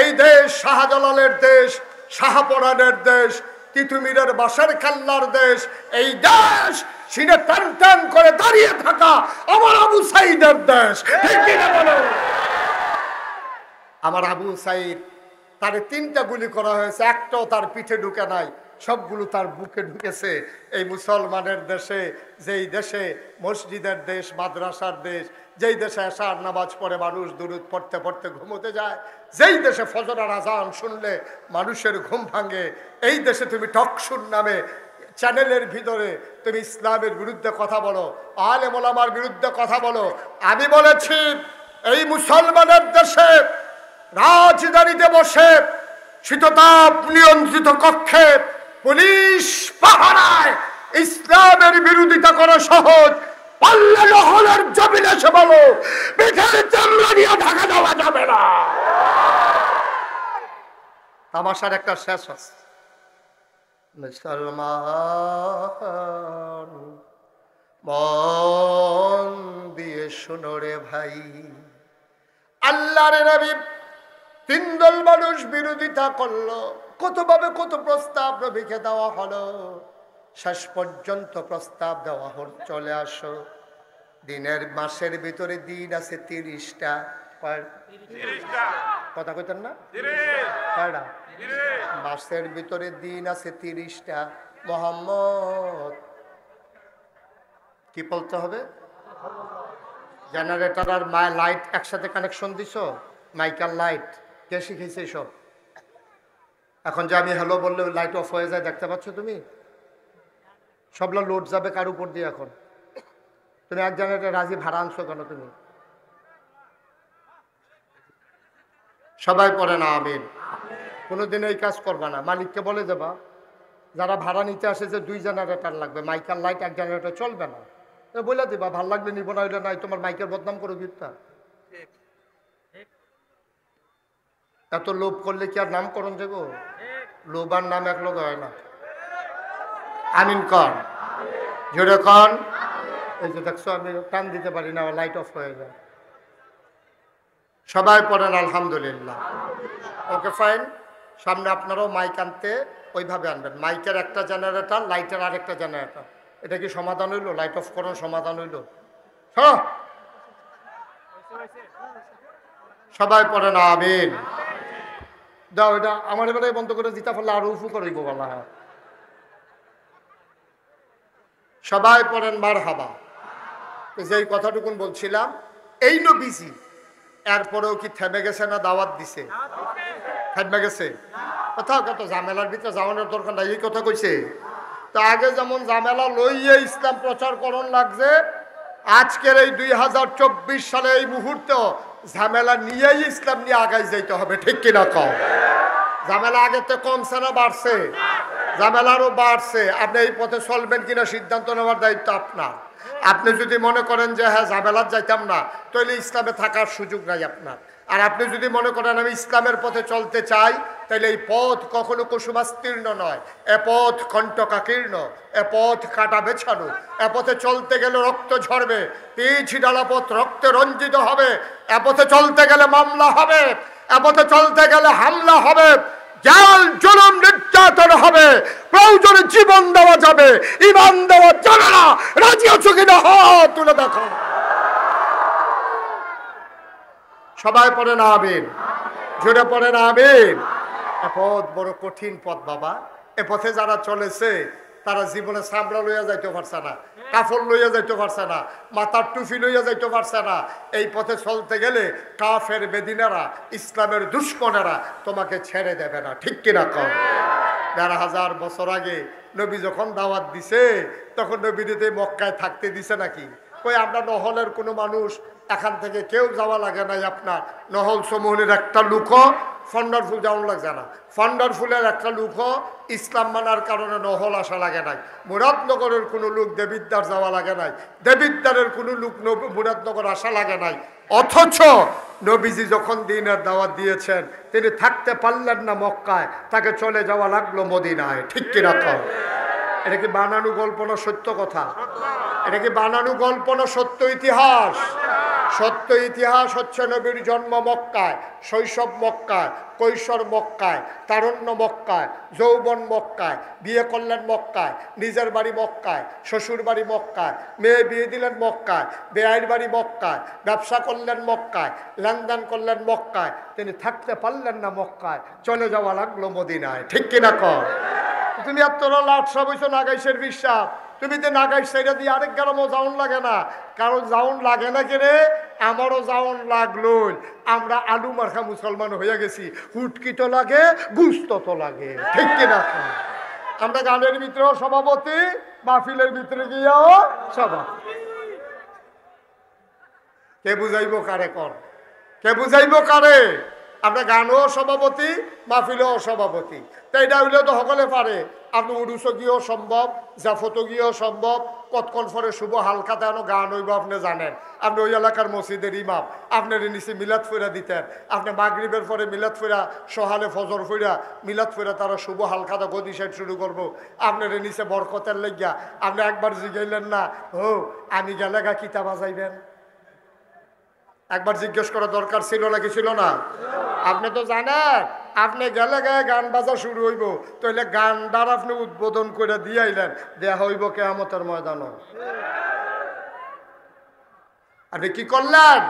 এই দেশ শাহজালালের দেশ, শাহপরানের দেশ, তিতুমিরের বাসার কাল্লার দেশ। এই দেশ সিনে টান টান করে দাঁড়িয়ে থাকা আমার আবু সাইদের দেশ। আমার আবু সাইদ, তার 3টা গুলি করা হয়েছে, একটাও তার পিঠে ঢুকে নাই, সবগুলো তার বুকে ঢুকেছে। এই মুসলমানের দেশে, যেই দেশে মসজিদের দেশ, মাদ্রাসার দেশ, যেই দেশে এশার নামাজ পড়ে মানুষ দুরূদ পড়তে পড়তে ঘুমোতে যায়, যেই দেশে ফজরের আজান শুনলে মানুষের ঘুম ভাঙে, এই দেশে তুমি টকশুর নামে চ্যানেলের ভিতরে তুমি ইসলামের বিরুদ্ধে কথা বলো, আলেম ওলামার বিরুদ্ধে কথা বলো। আমি বলেছি এই মুসলমানের দেশে রাজধানীতে বসে শীততাপ নিয়ন্ত্রিত কক্ষে পুলিশ পাহারায় ইসলামের বিরোধিতা করা সহজ, পাল্লা নহলের জমিনে এসে বলো পিঠের চামড়া নিয়ে ঢাকা দেওয়া যাবে না। তামাশার একটা শেষ আছে। মুসলমান মন দিয়ে শোনো রে ভাই, আল্লাহর নবী 3 দল মানুষ বিরোধিতা করলো, কতভাবে কত প্রস্তাব নবীকে দেওয়া হলো। শেষ পর্যন্ত প্রস্তাব দেওয়া হল, চলে আসো। দিনের মাসের ভিতরে দিন আছে 30টা। কথা কইতেন না? কয়টা? মাসের ভিতরে দিন আছে 30টা। মোহাম্মদ কি বলতে হবে? জেনারেটর আর লাইট একসাথে কানেকশন দিছ, মাইকার লাইট। কে শিখেছে সব? এখন যে আমি হ্যালো বললে লাইট অফ হয়ে যায়, দেখতে পাচ্ছ তুমি? সবলা লোড যাবে কার উপর দিয়ে? এখন তুমি এক জেনারেটর রাজি ভাড়া আনছো কেন তুমি? সবাই পড়ে না আমিন। কোনোদিন এই কাজ করবা না। মালিককে বলে দেবা, যারা ভাড়া নিতে আসে যে 2 জেনারেটর লাগবে, মাইকার লাইট 1 জেনারেটর চলবে না। বলে দিবা, ভাল লাগলে নিব, না হইলে নাই। তোমার মাইকের বদনাম করো গিফটটা। এত লোভ করলে কি আর নামকরণ দেব? লোভ আর নাম এক লোক হয় না। আমিন কর, জোরে কর। এই যে দেখছো আমি টান দিতে পারি না, লাইট অফ হয়ে যায়। সবাই পড়েন আলহামদুলিল্লাহ। Okay fine. সামনে আপনারাও মাইক আনতে ওইভাবে আনবেন। মাইকের একটা জেনারেটর, লাইটের আরেকটা জেনারেটর। এটা কি সমাধান হইলো? লাইট অফ করার সমাধান হইলো? সবাই পড়েন আমিন। দাও এটা আমার এবারে বন্ধ করে দিতে পারলে আরো উফু করিব বলা। সবাই পড়েন মারহাবা। যেই কথাটুকুন বলছিলাম, এই নবীজি এরপরেও কি থেমে গেছে না দাওয়াত দিছে? থেমে গেছে? কোথাও কত ঝামেলার ভিতরে যাওয়ানোর দরকার নাই, এই কথা কইছে। তো আগে যেমন ঝামেলা লইয়ে ইসলাম প্রচার করণ লাগছে, আজকের এই 2024 সালে এই মুহূর্তে ঝামেলা নিয়েই ইসলাম নিয়ে আগাই যাইতে হবে। ঠিক কিনা কও? ঝামেলা আগের থেকে কমছে না বাড়ছে? ঝামেলা আরো বাড়ছে। আপনি এই পথে চলবেন কিনা সিদ্ধান্ত নেওয়ার দায়িত্ব আপনার। আপনি যদি মনে করেন যে হ্যাঁ ঝামেলার যাইতাম না, তাহলে ইসলামে থাকার সুযোগ নাই আপনার। আর আপনি যদি মনে করেন আমি ইসলামের পথে চলতে চাই, তাহলে এই পথ কখনো কুসুমাস্তীর্ণ নয়, এ পথ কণ্টকাকীর্ণ, এ পথ কাটা বেছানো। এ পথে চলতে গেলে রক্ত ঝরবে, পিছ ডালা পথ রক্তে রঞ্জিত হবে। এ পথে চলতে গেলে মামলা হবে, এ পথে চলতে গেলে হামলা হবে, জাল জুলুম নির্যাতন হবে, প্রয়োজনে জীবন দেওয়া যাবে, ঈমান দেওয়া যাবে না। রাজি আছো কিনা হাত তুলে দেখো। সবাই পড়ে না আমিন, জোরে পড়ে না আমিন। এ পথ বড় কঠিন পথ বাবা। এ পথে যারা চলেছে তারা জীবনে চামড়া লইয়া যাইতে পারছে না, কাফল লইয়া যাইতে পারছে না, মাথার টুপি লইয়া যাইতে পারছে না। এই পথে চলতে গেলে কাফের বেদিনারা, ইসলামের দুশ্মনেরা তোমাকে ছেড়ে দেবে না। ঠিক কিনা কও? ১,৫০০ বছর আগে নবী যখন দাওয়াত দিছে, তখন নবী দিতে মক্কায় থাকতে দিছে নাকি? কই আমরা নহলের কোনো মানুষ এখান থেকে কেউ যাওয়া লাগে নাই। আপনার নহল সমূহের একটা লুকও ফন্ডারফুল যাওয়ান লাগছে না। ফন্ডারফুলের একটা লুকও ইসলাম মানার কারণে নহল আসা লাগে নাই। মুরাদনগরের কোনো লোক দেবিদ্দার যাওয়া লাগে নাই, দেবিদ্দারের কোনো লোক মুরাদনগর আসা লাগে নাই। অথচ নবীজি যখন দিনের দাওয়াত দিয়েছেন, তিনি থাকতে পারলেন না মক্কায়, তাকে চলে যাওয়া লাগলো মদিনায়। ঠিক কিনা কও? এটা কি বানানো গল্প না সত্য কথা? এটা কি বানানো গল্প না সত্য ইতিহাস? সত্য ইতিহাস হচ্ছে নবীর জন্ম মক্কায়, শৈশব মক্কায়, কৈশোর মক্কায়, তারুণ্য মক্কায়, যৌবন মক্কায়, বিয়ে করলেন মক্কায়, নিজের বাড়ি মক্কায়, শ্বশুর বাড়ি মক্কায়, মেয়ে বিয়ে দিলেন মক্কায়, বেআইর বাড়ি মক্কায়, ব্যবসা করলেন মক্কায়, লেনদেন করলেন মক্কায়। তিনি থাকতে পারলেন না মক্কায়, চলে যাওয়া লাগলো মদিনায়। ঠিক কিনা কর? তুমি এত লাটসা বইছো নাগাইশের বিশ্বাস, তুমি তো নাগাইশ সেইটা দিয়ে আরেক গ্রামও যাওন লাগে না। কারণ যাওন লাগে না কেনে, আমারও যাওন লাগলো। আমরা আলু মার্খা মুসলমান হয়ে গেছি, হুটকি তো লাগে, গুস্ত তো লাগে। ঠিক কিনা? আমরা গানের ভিতরেও সভাপতি, মাহফিলের ভিতরে গিয়েও সভাপতি। কে বুঝাইব কারে? কর কে বুঝাইব কারে? আমরা গানও সভাপতি, মাহফিলেও সভাপতি। তো এটা হইলে তো সকলে পারে। আপনি উড়ুস গিয়েও সম্ভব, জাফত গিয়েও সম্ভব, কতক্ষণ পরে শুভ হালকাতে আনো গান হইব আপনি জানেন। আপনি ওই এলাকার মসজিদের ইমাম, আপনার নিচে মিলাদ ফইরা দিতেন। আপনি মাগরিবের পরে মিলাদ ফইরা, সহালে ফজর ফইরা মিলাদ ফইরা তারা শুভ হালকাতে গদি সাইড শুরু করবো। আপনার নিচে বরকতের লেগিয়া আপনি একবার জিগাইলেন না, ও আমি গেলেগা কিতা বাজাইবেন? একবার জিজ্ঞেস করা দরকার ছিল নাকি ছিল না? আপনি তো জানেন, আপনি গেলে গায়ে গান বাজা শুরু হইব, তাহলে গানটার আপনি উদ্বোধন করে দিয়ে আইলেন, দেয়া হইব কিয়ামতের ময়দান। আপনি কি করলেন?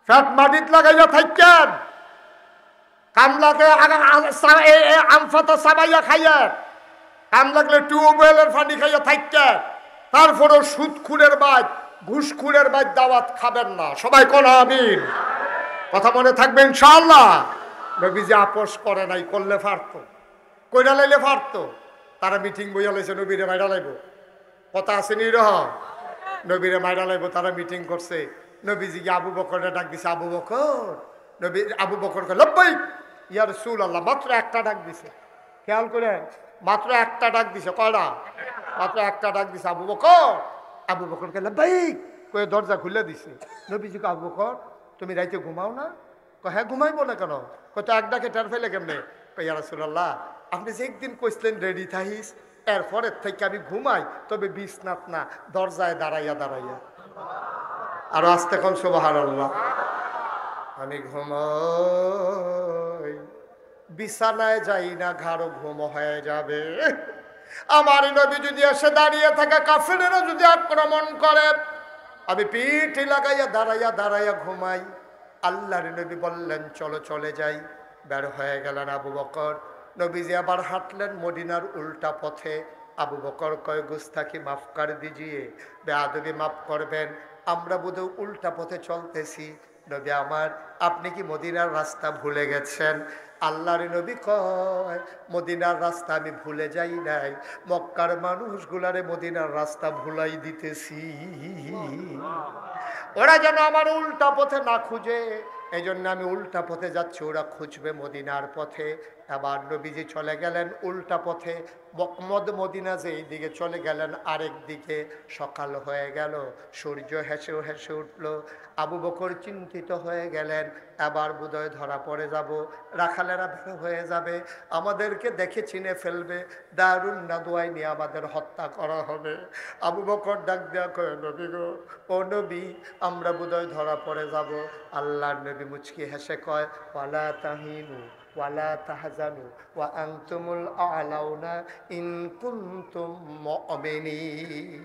ফ্যাট মাটিত লাগাইয়া থাকেন, কামলাকে আমফাতা সাবাইয়া খাইয়া, কাম লাগলে টিউবওয়েলের পানি খাইয়া থাকেন, তারপরেও সুদ খুনের বাদ ঘুষ খুনের বাদ দাওয়াত খাবেন না। সবাই কোন আমিন। কথা মনে থাকবে ইনশাআল্লাহ। নবীজি আপোষ করে নাই, করলে পারতো, কইরা লাইলে পারতো। তারা মিটিং বইয়া লাইছে, নবীরে মাইরা লাইব, কথা আছে নিরহ, নবীরে মাইরা লাইব। তারা মিটিং করছে, নবীজিকে আবু বকরে ডাক দিছে, আবু বকর। নবী আবু বকর কয় লব্বাইক ইয়া রাসূলুল্লাহ। মাত্র একটা ডাক দিছে, খেয়াল করে, মাত্র একটা ডাক দিছে। কয়টা? মাত্র একটা ডাক দিছে। আবু বকর, আবু বকর কয় লব্বাইক কয়ে দরজা খুলে দিছে। নবীজি কয় আবু বকর তুমি রাইতে ঘুমাও না? কয় হ্যাঁ ঘুমাইবো না কেন? কয় তো এক ডাকে টের ফেলে কেমনে? কয় ইয়া রাসূলুল্লাহ আপনি যে একদিন কইছিলেন রেডি থাকিস, এরপরের থেকে আমি ঘুমাই, তবে বিছনাত না, দরজায় দাঁড়াইয়া দাঁড়াইয়া। আর আস্তে কোন সুবহানাল্লাহ। আমি ঘুমাই, বিছানায় যাই না, ঘাড় ঘুম হয়ে যাবে। আমার নবী যদি এসে দাঁড়িয়ে থাকে, কাফেরেরা যদি আক্রমণ করে, আমি পিঠ লাগাইয়া দাঁড়াইয়া দাঁড়াইয়া ঘুমাই। আল্লাহর নবী বললেন চলো চলে যাই। বের হয়ে গেলেন আবু বকর। নবীজি আবার হাঁটলেন মদিনার উল্টা পথে। আবু বকর কয় গুস্তাখি মাফ করে দিজিয়ে, বেয়াদবি মাফ করবেন, আমরা বোধহয় উল্টা পথে চলতেছি। নবী আমার, আপনি কি মদিনার রাস্তা ভুলে গেছেন? আল্লাহর নবী কয় মদিনার রাস্তা আমি ভুলে যাই নাই, মক্কার মানুষগুলারে মদিনার রাস্তা ভুলাই দিতেছি, ওরা যেন আমার উল্টা পথে না খুঁজে। এই জন্য আমি উল্টা পথে যাচ্ছি, ওরা খুঁজবে মদিনার পথে। আবার নবীজি চলে গেলেন উল্টা পথে, মদিনা যে এই দিকে চলে গেলেন আরেক দিকে। সকাল হয়ে গেল, সূর্য হেসে হেসে উঠল। আবু বকর চিন্তিত হয়ে গেলেন, এবার বোধহয় ধরা পড়ে যাব, রাখালেরা বের হয়ে যাবে, আমাদেরকে দেখে চিনে ফেলবে, দারুন নাদুয়াই নিয়ে আমাদের হত্যা করা হবে। আবু বকর ডাক দেয়া কয় নবী গো, ও নবী আমরা বোধহয় ধরা পড়ে যাব। আল্লাহর নবী মুচকি হেসে কয় ওয়ালা তাহিনু ওয়ালা তাহজানু ওয়া আনতুমুল আ'লাউনা ইন কুনতুম মুমিনিন।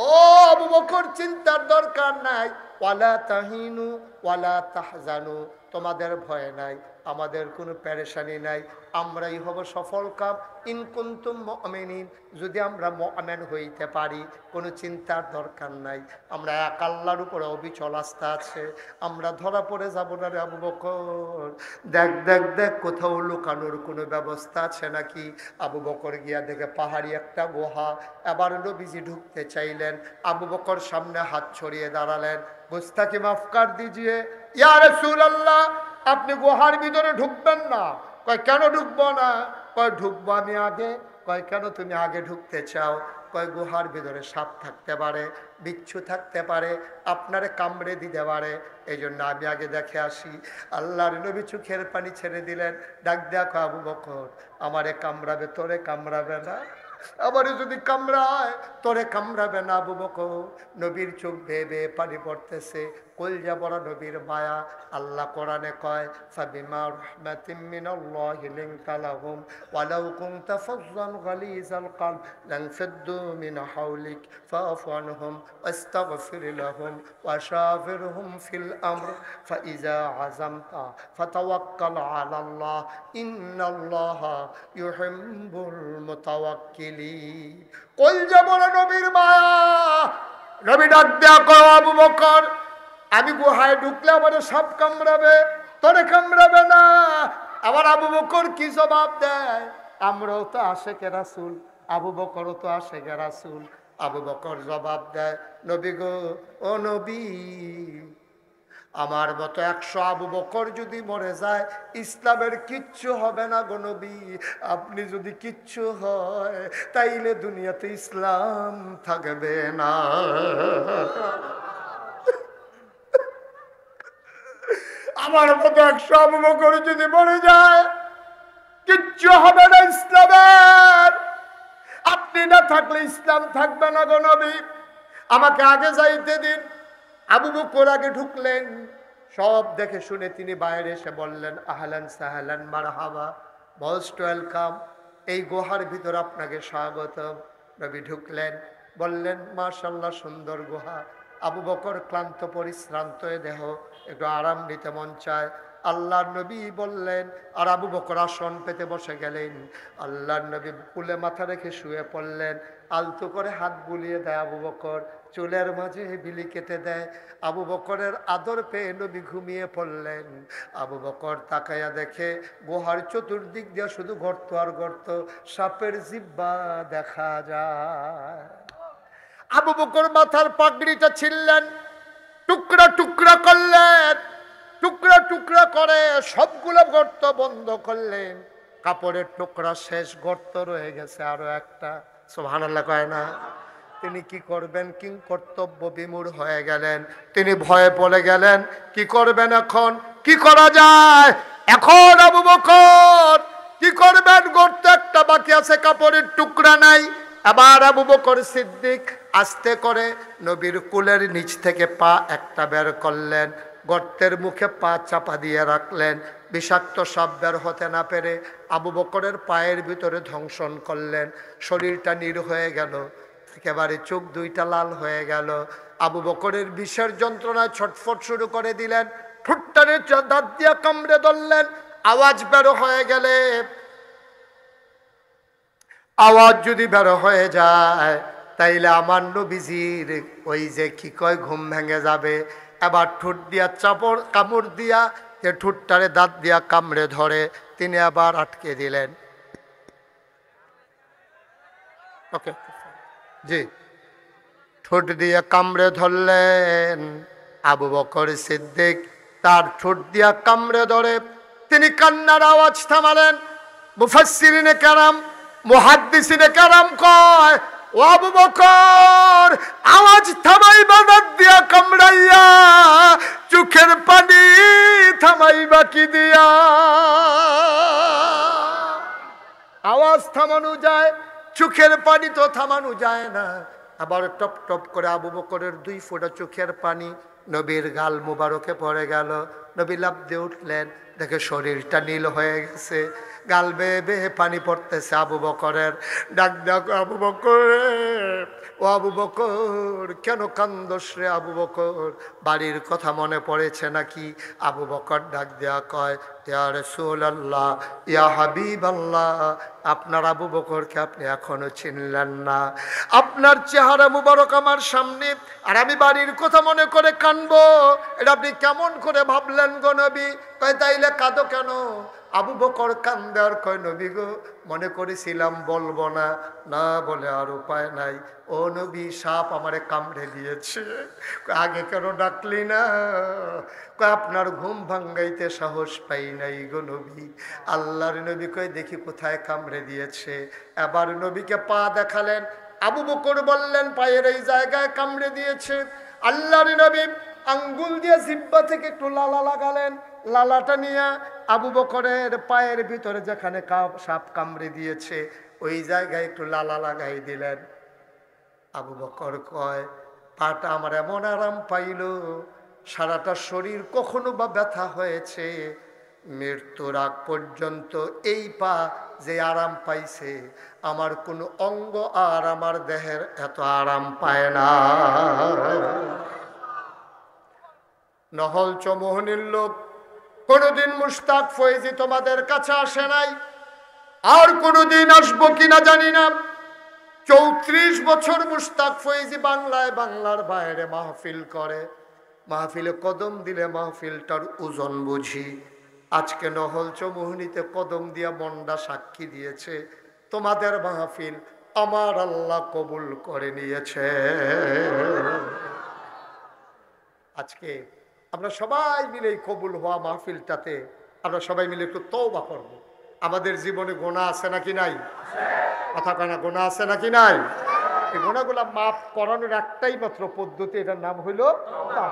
ও আবু বকর চিন্তার দরকার নাই, ওয়ালা তাহিনু ওয়ালা তাহজানু, তোমাদের ভয় নাই, আমাদের কোনো পেরেশানি নাই, আমরাই হব সফল কাম। ইন কুনতুম মুমিনিন, যদি আমরা মুমিন হইতে পারি, কোনো চিন্তার দরকার নাই, আমরা এক আল্লাহর উপরে অবিচল আস্থা আছে, আমরা ধরা পড়ে যাব না রে আবু বকর। দেখ দেখ দেখ কোথাও লুকানোর কোনো ব্যবস্থা আছে নাকি? আবু বকর গিয়া দেখে পাহাড়ি একটা গুহা। এবার নবীজি ঢুকতে চাইলেন, আবু বকর সামনে হাত ছড়িয়ে দাঁড়ালেন, গুস্তাখি মাফ কর দিজিয়ে ইয়া রাসূলুল্লাহ, আপনি গুহার ভিতরে ঢুকবেন না। কয় কেন ঢুকবো না? কয় ঢুকবো আমি আগে। কয় কেন তুমি আগে ঢুকতে চাও? কয় গুহার ভিতরে সাপ থাকতে পারে, বিচ্ছু থাকতে পারে, আপনারে কামড়ে দিতে পারে, এই জন্য আমি আগে দেখে আসি। আল্লাহর নবী চোখের পানি ছেড়ে দিলেন, ডাক দেয়া কয় আবু বকর আমারে কামড়াবে, তোরে কামড়াবে না? আমারে যদি কামড়ায় তোরে কামড়াবে না আবু বকর। নবীর চোখ বেয়ে বেয়ে পানি পড়তেছে, কলজা বড় নবীর মায়া। আল্লাহ কোরআনে কয় ফাবিমা রাহমাতিম মিনাল্লাহি লিনতা লাহুম ওয়ালাউ কুনতা ফাজ্জান গালিজাল কলব লানফাদ্দু মিন হাওলিক ফাআফু আনহুম ওয়াস্তাগফির লাহুম ওয়াশাফিরহুম ফিল আমর ফাইজা আযামতা ফাতাওয়াক্কাল আলাল্লাহ ইন্নাল্লাহা ইউহিব্বুল মুতাওয়াক্কিলিন। কলজা বড় নবীর মায়া। নবী ডাক দেয়া কয় আবু বকর আমি গুহায় ঢুকলে আমাদের সব কামড়াবে, তোরে কামড়াবে না। আবার আবু বকর কি জবাব দেয়? আমরাও তো আশেকে রাসূল, আবু বকরও তো আশেকে রাসূল। আবু বকর জবাব দেয় নবী গো, ও নবী আমার মতো 100 আবু বকর যদি মরে যায় ইসলামের কিচ্ছু হবে না গো নবী। আপনি যদি কিচ্ছু হয় তাইলে দুনিয়াতে ইসলাম থাকবে না। আমার মতো 100 আবু বকর যদি মরে যায় কিচ্ছু হবে না ইসলামের। আপনি না থাকলে ইসলাম থাকবে না গো নবী, আমাকে আগে যাইতে দিন। আবু বকর আগে ঢুকলেন, সব দেখে শুনে তিনি বাইরে এসে বললেন, আহলান সাহলান মারহাবা, মোস্ট ওয়েলকাম, এই গুহার ভিতর আপনাকে স্বাগতম। নবী ঢুকলেন, বললেন, মাশাআল্লাহ, সুন্দর গুহা। আবু বকর ক্লান্ত পরিশ্রান্ত দেহ, একটু আরাম নিতে মন চায়। আল্লাহর নবী বললেন, আর আবু বকর আসন পেতে বসে গেলেন। আল্লাহর নবী কুলে মাথা রেখে শুয়ে পড়লেন। আলতো করে হাত বুলিয়ে দেয় আবু বকর, চুলের মাঝে বিলি কেটে দেয়। আবু বকরের আদর পেয়ে নবী ঘুমিয়ে পড়লেন। আবু বকর তাকাইয়া দেখে গুহার চতুর্দিক দিয়ে শুধু গর্ত আর গর্ত, সাপের জিহ্বা দেখা যায়। আবু বকর মাথার পাগড়িটা ছিললেন, টুকরা টুকরা করলেন, টুকরা টুকরা করে সবগুলো গর্ত বন্ধ করলেন। কাপড়ের টুকরা শেষ, গর্ত রয়ে গেছে আরো একটা। সুবহানাল্লাহ কয় না? তিনি কি করবেন? কিং কর্তব্য বিমূঢ় হয়ে গেলেন। তিনি ভয়ে পড়ে গেলেন, কি করবেন এখন? কি করা যায় এখন? আবু বকর কি করবেন? গর্ত একটা বাকি আছে, কাপড়ের টুকরা নাই। আবার আবু বকর সিদ্দিক আস্তে করে নবীর কুলের নিচ থেকে পা একটা বের করলেন, গর্তের মুখে পা চাপা দিয়ে রাখলেন। বিষাক্ত সাপ বের হতে না পেরে আবু বকরের পায়ের ভিতরে ধ্বংসন করলেন। শরীরটা নীল হয়ে গেল, একেবারে চোখ দুইটা লাল হয়ে গেল। আবু বকরের বিষের যন্ত্রণায় ছটফট শুরু করে দিলেন, ঠুট্টারে দাঁত দিয়া কামড়ে ধরলেন। আওয়াজ বের হয়ে গেলে, আওয়াজ যদি বের হয়ে যায় তাইলে আমার নবীজির ওই যে কি কয় ঘুম ভেঙে যাবে। এবার ঠোঁট দিয়া চাপড় কামড় দিয়া যে ঠোঁটটারে দাঁত দিয়া কামড়ে ধরে, তিনি আবার আটকে দিলেন। ওকে জি, ঠোঁট দিয়ে কামড়ে ধরলেন। আবু বকর সিদ্দিক তার ঠোঁট দিয়া কামড়ে ধরে তিনি কান্নার আওয়াজ থামালেন। মুফাসসিরিনে কেরাম, মুহাদ্দিসিনে কেরাম কয়, ও আবু বকর, আওয়াজ থামাইবা দাঁত দিয়া কামড়াইয়া, চোখের পানি থামাইবা কি দিয়া? আওয়াজ থামানো যায়, চোখের পানি তো থামানো যায় না। আবার টপ টপ করে আবু বকরের 2 ফোঁটা চোখের পানি নবীর গাল মুবারকে পড়ে গেল। নবী লাফ দিয়ে উঠলেন, দেখে শরীরটা নীল হয়ে গেছে, গাল বেয়ে বেয়ে পানি পড়তেছে আবু বকরের। ডাক ডাক, আবু বকর, ও আবু বকর, কেন কান্দস রে আবু বকর? বাড়ির কথা মনে পড়েছে নাকি? আবু বকর ডাক দেয়া কয়, ইয়া রাসূলুল্লাহ, ইয়া হাবিবাল্লাহ, আপনার আবু বকরকে আপনি এখনো চিনলেন না? আপনার চেহারা মুবারক আমার সামনে, আর আমি বাড়ির কথা মনে করে কানবো, এটা আপনি কেমন করে ভাবলেন গো নবী? কয়, তাইলে কাঁদো কেন? আবু বকর কান্দে আর কয়, নবী গো, মনে করেছিলাম বলবো না, না বলে আর উপায় নাই। ও নবী, সাপ আমারে কামড়ে দিয়েছে। আগে কেন ডাকলি না? কয়, আপনার ঘুম ভাঙ্গাইতে সাহস পাই নাই গো নবী। আল্লাহর নবী কয়, দেখি কোথায় কামড়ে দিয়েছে। এবার নবীকে পা দেখালেন। আবু বকর বললেন, পায়ের এই জায়গায় কামড়ে দিয়েছে। আল্লাহর নবী আঙ্গুল দিয়ে জিহ্বা থেকে একটু লালা লাগালেন। লালাটা নিয়ে আবু বকরের পায়ের ভিতরে যেখানে সাপ কামড়ে দিয়েছে ওই জায়গায় একটু লালা লাগাই দিলেন। আবু বকর কয়, পাটা আমার এমন আরাম পাইল, সারাটা শরীর কখনো বা ব্যথা হয়েছে, মৃত্যুর আগ পর্যন্ত এই পা যে আরাম পাইছে, আমার কোনো অঙ্গ আর আমার দেহের এত আরাম পায় না। নহল চৌমোহনীর লোক কোনদিন মুশতাক ফয়েজি তোমাদের কাছে আসে নাই, আর কোনদিন আসবো কিনা জানি না। 34 বছর মুশতাক ফয়েজি বাংলায়, বাংলার বাইরে মাহফিল করে। মাহফিলে কদম দিলে মাহফিলটার ওজন বুঝি। আজকে নহল চৌমোহনীতে কদম দিয়া মন্ডা সাক্ষী দিয়েছে, তোমাদের মাহফিল আমার আল্লাহ কবুল করে নিয়েছে। আজকে আমরা সবাই মিলে এই কবুল হওয়া মাহফিলটাতে আমরা সবাই মিলে একটু তওবা করব। আমাদের জীবনে গুনাহ আছে নাকি নাই? কথা কয় না, গুনাহ আছে নাকি নাই? এই গুনাহগুলো মাফ করানোর একটাই মাত্র পদ্ধতি, এটার নাম হইলো তওবা।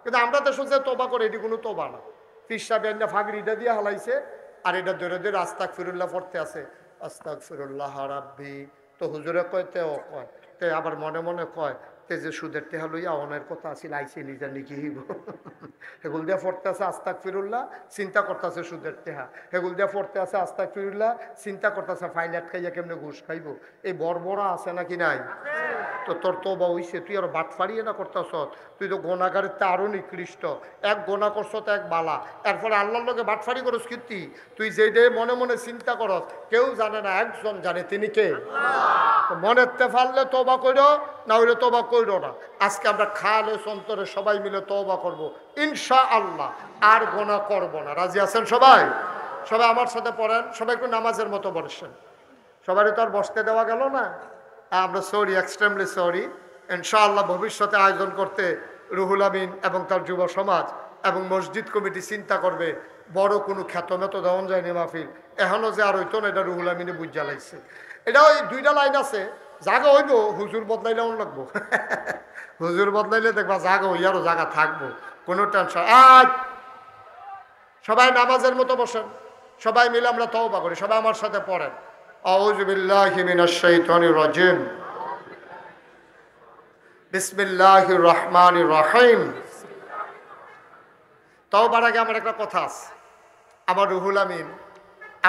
কিন্তু আমরা তো শুনছি তওবা করে, এটি কোনো তওবা না। ফিসা বেন্না ফাগড়িটা দিয়ে হালাইছে, আর এটা ধরে ধরে আস্তাগফিরুল্লাহ পড়তে আছে, আস্তাগফিরুল্লাহ রাব্বি। তো হুজুরে কয়, তেও কয়, তে আবার মনে মনে কয়, তে যে সুদের টেহা লইয়া অনের কথা আছিল আইসে নিজের নাকি হইব হেগুল দিয়া পড়তে আছে আস্তাক ফিরুল্লাহ, চিন্তা করতেছে সুদের টেহা। হেগুল দিয়া পড়তে আছে আস্তাক ফিরুল্লাহ, চিন্তা করতেছে ফাইল আটকাইয়া কেমনে ঘুষ খাইব। এই বড় আছে নাকি নাই? তো তোর তওবা হইছে, তুই আর বাট ফাড়িয়ে না করতেছ। তুই তো গোনাগারের তে আরো নিকৃষ্ট। এক গোনা করছ তো এক বালা, এরপরে আল্লাহর লোকে বাটফাড়ি করস কীর্তি। তুই যেই মনে মনে চিন্তা করস কেউ জানে না, একজন জানে, তিনি কে? মনের তে ফাললে তওবা কইরো, না হইলে তওবা কইরো না। আজকে আমরা খালে অন্তরে সবাই মিলে তওবা করব ইনশাআল্লাহ, আর গোনা করব না। রাজি আছেন সবাই? সবাই আমার সাথে পড়েন, সবাই একটু নামাজের মতো বসেন। সবারই তো আর বসতে দেওয়া গেল না। আমরা সরি, এক্সট্রিমলি সরি। ইনশাআল্লাহ ভবিষ্যতে আয়োজন করতে রুহুল আমিন এবং তার যুব সমাজ এবং মসজিদ কমিটি চিন্তা করবে। বড় কোনো খ্যাতমেত দেওয়া যায়নি মাহফিল, এখনও যে আর হইতো না, এটা রুহুল আমিনে বুঝ জ্বালাইছে। এটা ওই দুইটা লাইন আছে, জাগা হইব, হুজুর বদলাইলে অন লাগবো হুজুর বদলাইলে দেখবা জাগা হই, আরো জায়গা থাকবো, কোনো টেনশন। আজ সবাই নামাজের মতো বসেন, সবাই মিলে আমরা তওবা করি। সবাই আমার সাথে পড়েন, আউযু বিল্লাহি মিনাশ শাইতানির রাজিম, বিসমিল্লাহির রহমানির রহিম। তওবার আগে আমার একটা কথা আছে। আমার রুহুল আমিন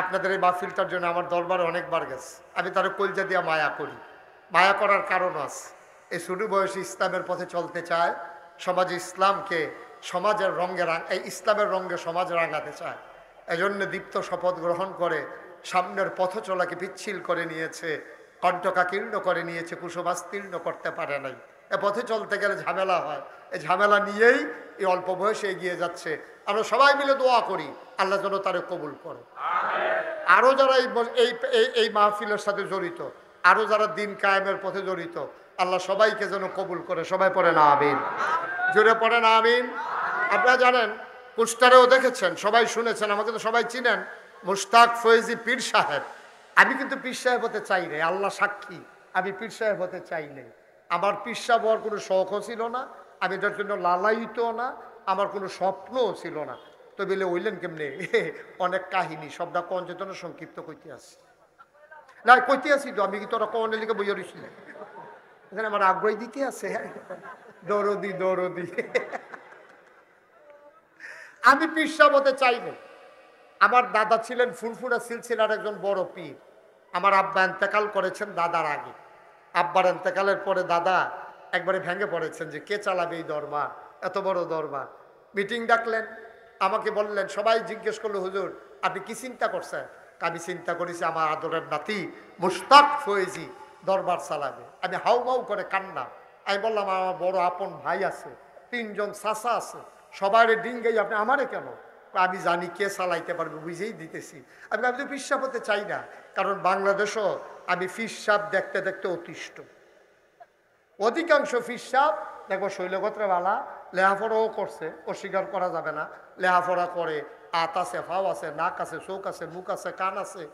আপনাদের এই মাহফিলটার জন্য আমার দরবারে অনেকবার গেছে। আমি তার কলজা দিয়া মায়া করি। মায়া করার কারণ আছে, এই ছোটো বয়সে ইসলামের পথে চলতে চায়, সমাজে ইসলামকে সমাজের রঙে এই ইসলামের রঙে সমাজ রাঙাতে চায়। এজন্য দীপ্ত শপথ গ্রহণ করে সামনের পথ চলাকে পিচ্ছিল করে নিয়েছে, কণ্ঠকাকীর্ণ করে নিয়েছে, কুসুমাস্তীর্ণ করতে পারে নাই। এ পথে চলতে গেলে ঝামেলা হয়, এই ঝামেলা নিয়েই এই অল্প বয়সে এগিয়ে যাচ্ছে। আমরা সবাই মিলে দোয়া করি আল্লাহ যেন তারে কবুল করে। আরও যারা এই মাহফিলের সাথে জড়িত, আরও যারা দিন কায়েমের পথে জড়িত, আল্লাহ সবাইকে যেন কবুল করে। সবাই পড়েন আমিন, জোরে পড়েন আমিন। আপনারা জানেন, পোস্টারেও দেখেছেন, সবাই শুনেছেন, আমাকে তো সবাই চিনেন, মুশতাক ফয়েজি পীর সাহেব। আমি কিন্তু পীর সাহেব হতে চাই নাই, আল্লাহ সাক্ষী, আমি পীর সাহেব হতে চাই নাই। আমার পীর সাহেব হওয়ার কোনো শখও ছিল না, আমি এটার জন্য লালায়িত না, আমার কোনো স্বপ্নও ছিল না। তো বলে ওইলেন কেমনে, অনেক কাহিনী, সবটা কন যেত না, সংক্ষিপ্ত কইতে আসি না, কইতে আসি তো আমি কি তোরা কনের লিখে বইয়া রইছি না, এখানে আমার আগ্রহ দিতে আছে, দৌড়দি দৌড়দি। আমি পীর সাহেব হতে চাই না। আমার দাদা ছিলেন ফুরফুরা সিলসিলার একজন বড় পীর। আমার আব্বা এন্তেকাল করেছেন দাদার আগে। আব্বার এন্তেকালের পরে দাদা একবারে ভেঙে পড়েছেন যে কে চালাবে এই দরবার, এত বড় দরবার। মিটিং ডাকলেন, আমাকে বললেন, সবাই জিজ্ঞেস করলো, হুজুর আপনি কি চিন্তা করছেন? আমি চিন্তা করেছি আমার আদরের নাতি মুশতাক ফয়েজি দরবার চালাবে। আমি হাউ মাউ করে কান্না। আমি বললাম, আমার বড় আপন ভাই আছে, 3 জন চাচা আছে, সবার ডিঙ্গাই আপনি আমারে কেন? আমি জানি কে চালাইতে পারবে, বুঝেই দিতেছি। আমি তো পীর সাহেব হতে চাই না, কারণ বাংলাদেশও আমি পীর সাহেব দেখতে দেখতে অতিষ্ঠ। অধিকাংশ পীর সাহেব দেখবো শৈলগত্রবালা, লেহাফড়াও করছে, অস্বীকার করা যাবে না, লেহাফড়া করে, আত আছে, ফাও আছে, নাক আছে, চোখ আছে, মুখ আছে, কান আছে।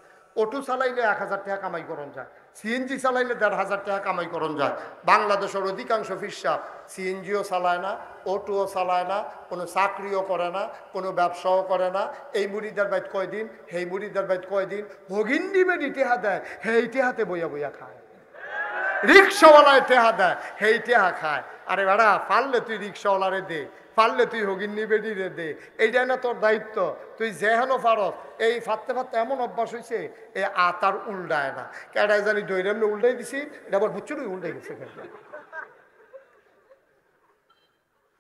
অটো চালাইলে 1000 টাকা কামাই করন যায়, সিএনজি চালাইলে 1500 টাকা কামাই করন যায়। বাংলাদেশের অধিকাংশ পীর সাহেব সিএনজিও চালায় না, অটোও চালায় না, কোনো চাকরিও করে না, কোনো ব্যবসাও করে না। এই মুড়িদার বাইত কয়দিন, সেই মুড়িদার বাইত কয়দিন, হগিন্দি মেডি টেহা দেয়, সেই টেহাতে বইয়া বইয়া খায়। রিক্সাওয়ালায় টেহা দেয়, সেই টেহা খায়। আরে বেড়া, পারলে তুই রিক্সাওয়ালারে দে, পারলে তুই হগিন্নি বেডিরে দে, এইটাই না তোর দায়িত্ব। তুই যেহেন পারস, এই ফাটতে ফাটতে এমন অভ্যাস হয়েছে, এই আতার উল্টায় না, কেটাই জানি দৈরে এমনি উল্টাই দিছি, এটা আবার বুচ্চুরই উল্টাই গেছে।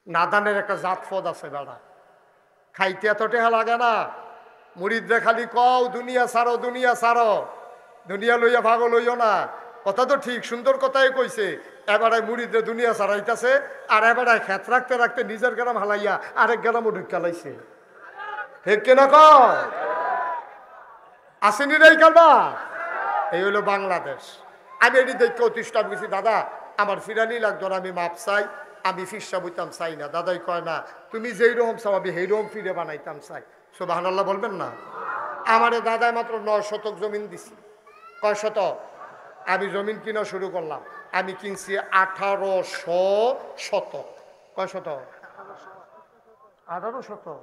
নাদানের একটা জাত ফদ আছে বেড়া, খাইতে এত টেহা লাগে না। মুরিদরে খালি কও দুনিয়া সারো, দুনিয়া সারো, দুনিয়া লইয়া ভাগল লইও না। কথা তো ঠিক, সুন্দর কথাই কইছে। এবারে মুড়িদে দুনিয়া ছাড়াইতেছে, আর এবারে খেত রাখতে রাখতে নিজের গ্রাম হালাইয়া আরেক গ্রামও ঢুকালাইছে। হে কেনা ক আসেনি রে কালবা, এই হলো বাংলাদেশ। আমি এটি দেখতে অতিষ্ঠ গেছি। দাদা আমার ফিরানি লাগতো না, আমি মাপ চাই, আমি ফিরসা বইতাম চাই না। দাদাই কয় না, তুমি যেই রকম চাও আমি সেই রকম ফিরে বানাইতাম চাই। সুবহানাল্লাহ বলবেন না? আমারে দাদায় মাত্র 9 শতক জমিন দিছি। কয় শতক? আমি জমিন কিনা শুরু করলাম, আমি কিনছি 1800 শতক। কয় শতক? 18 শতক।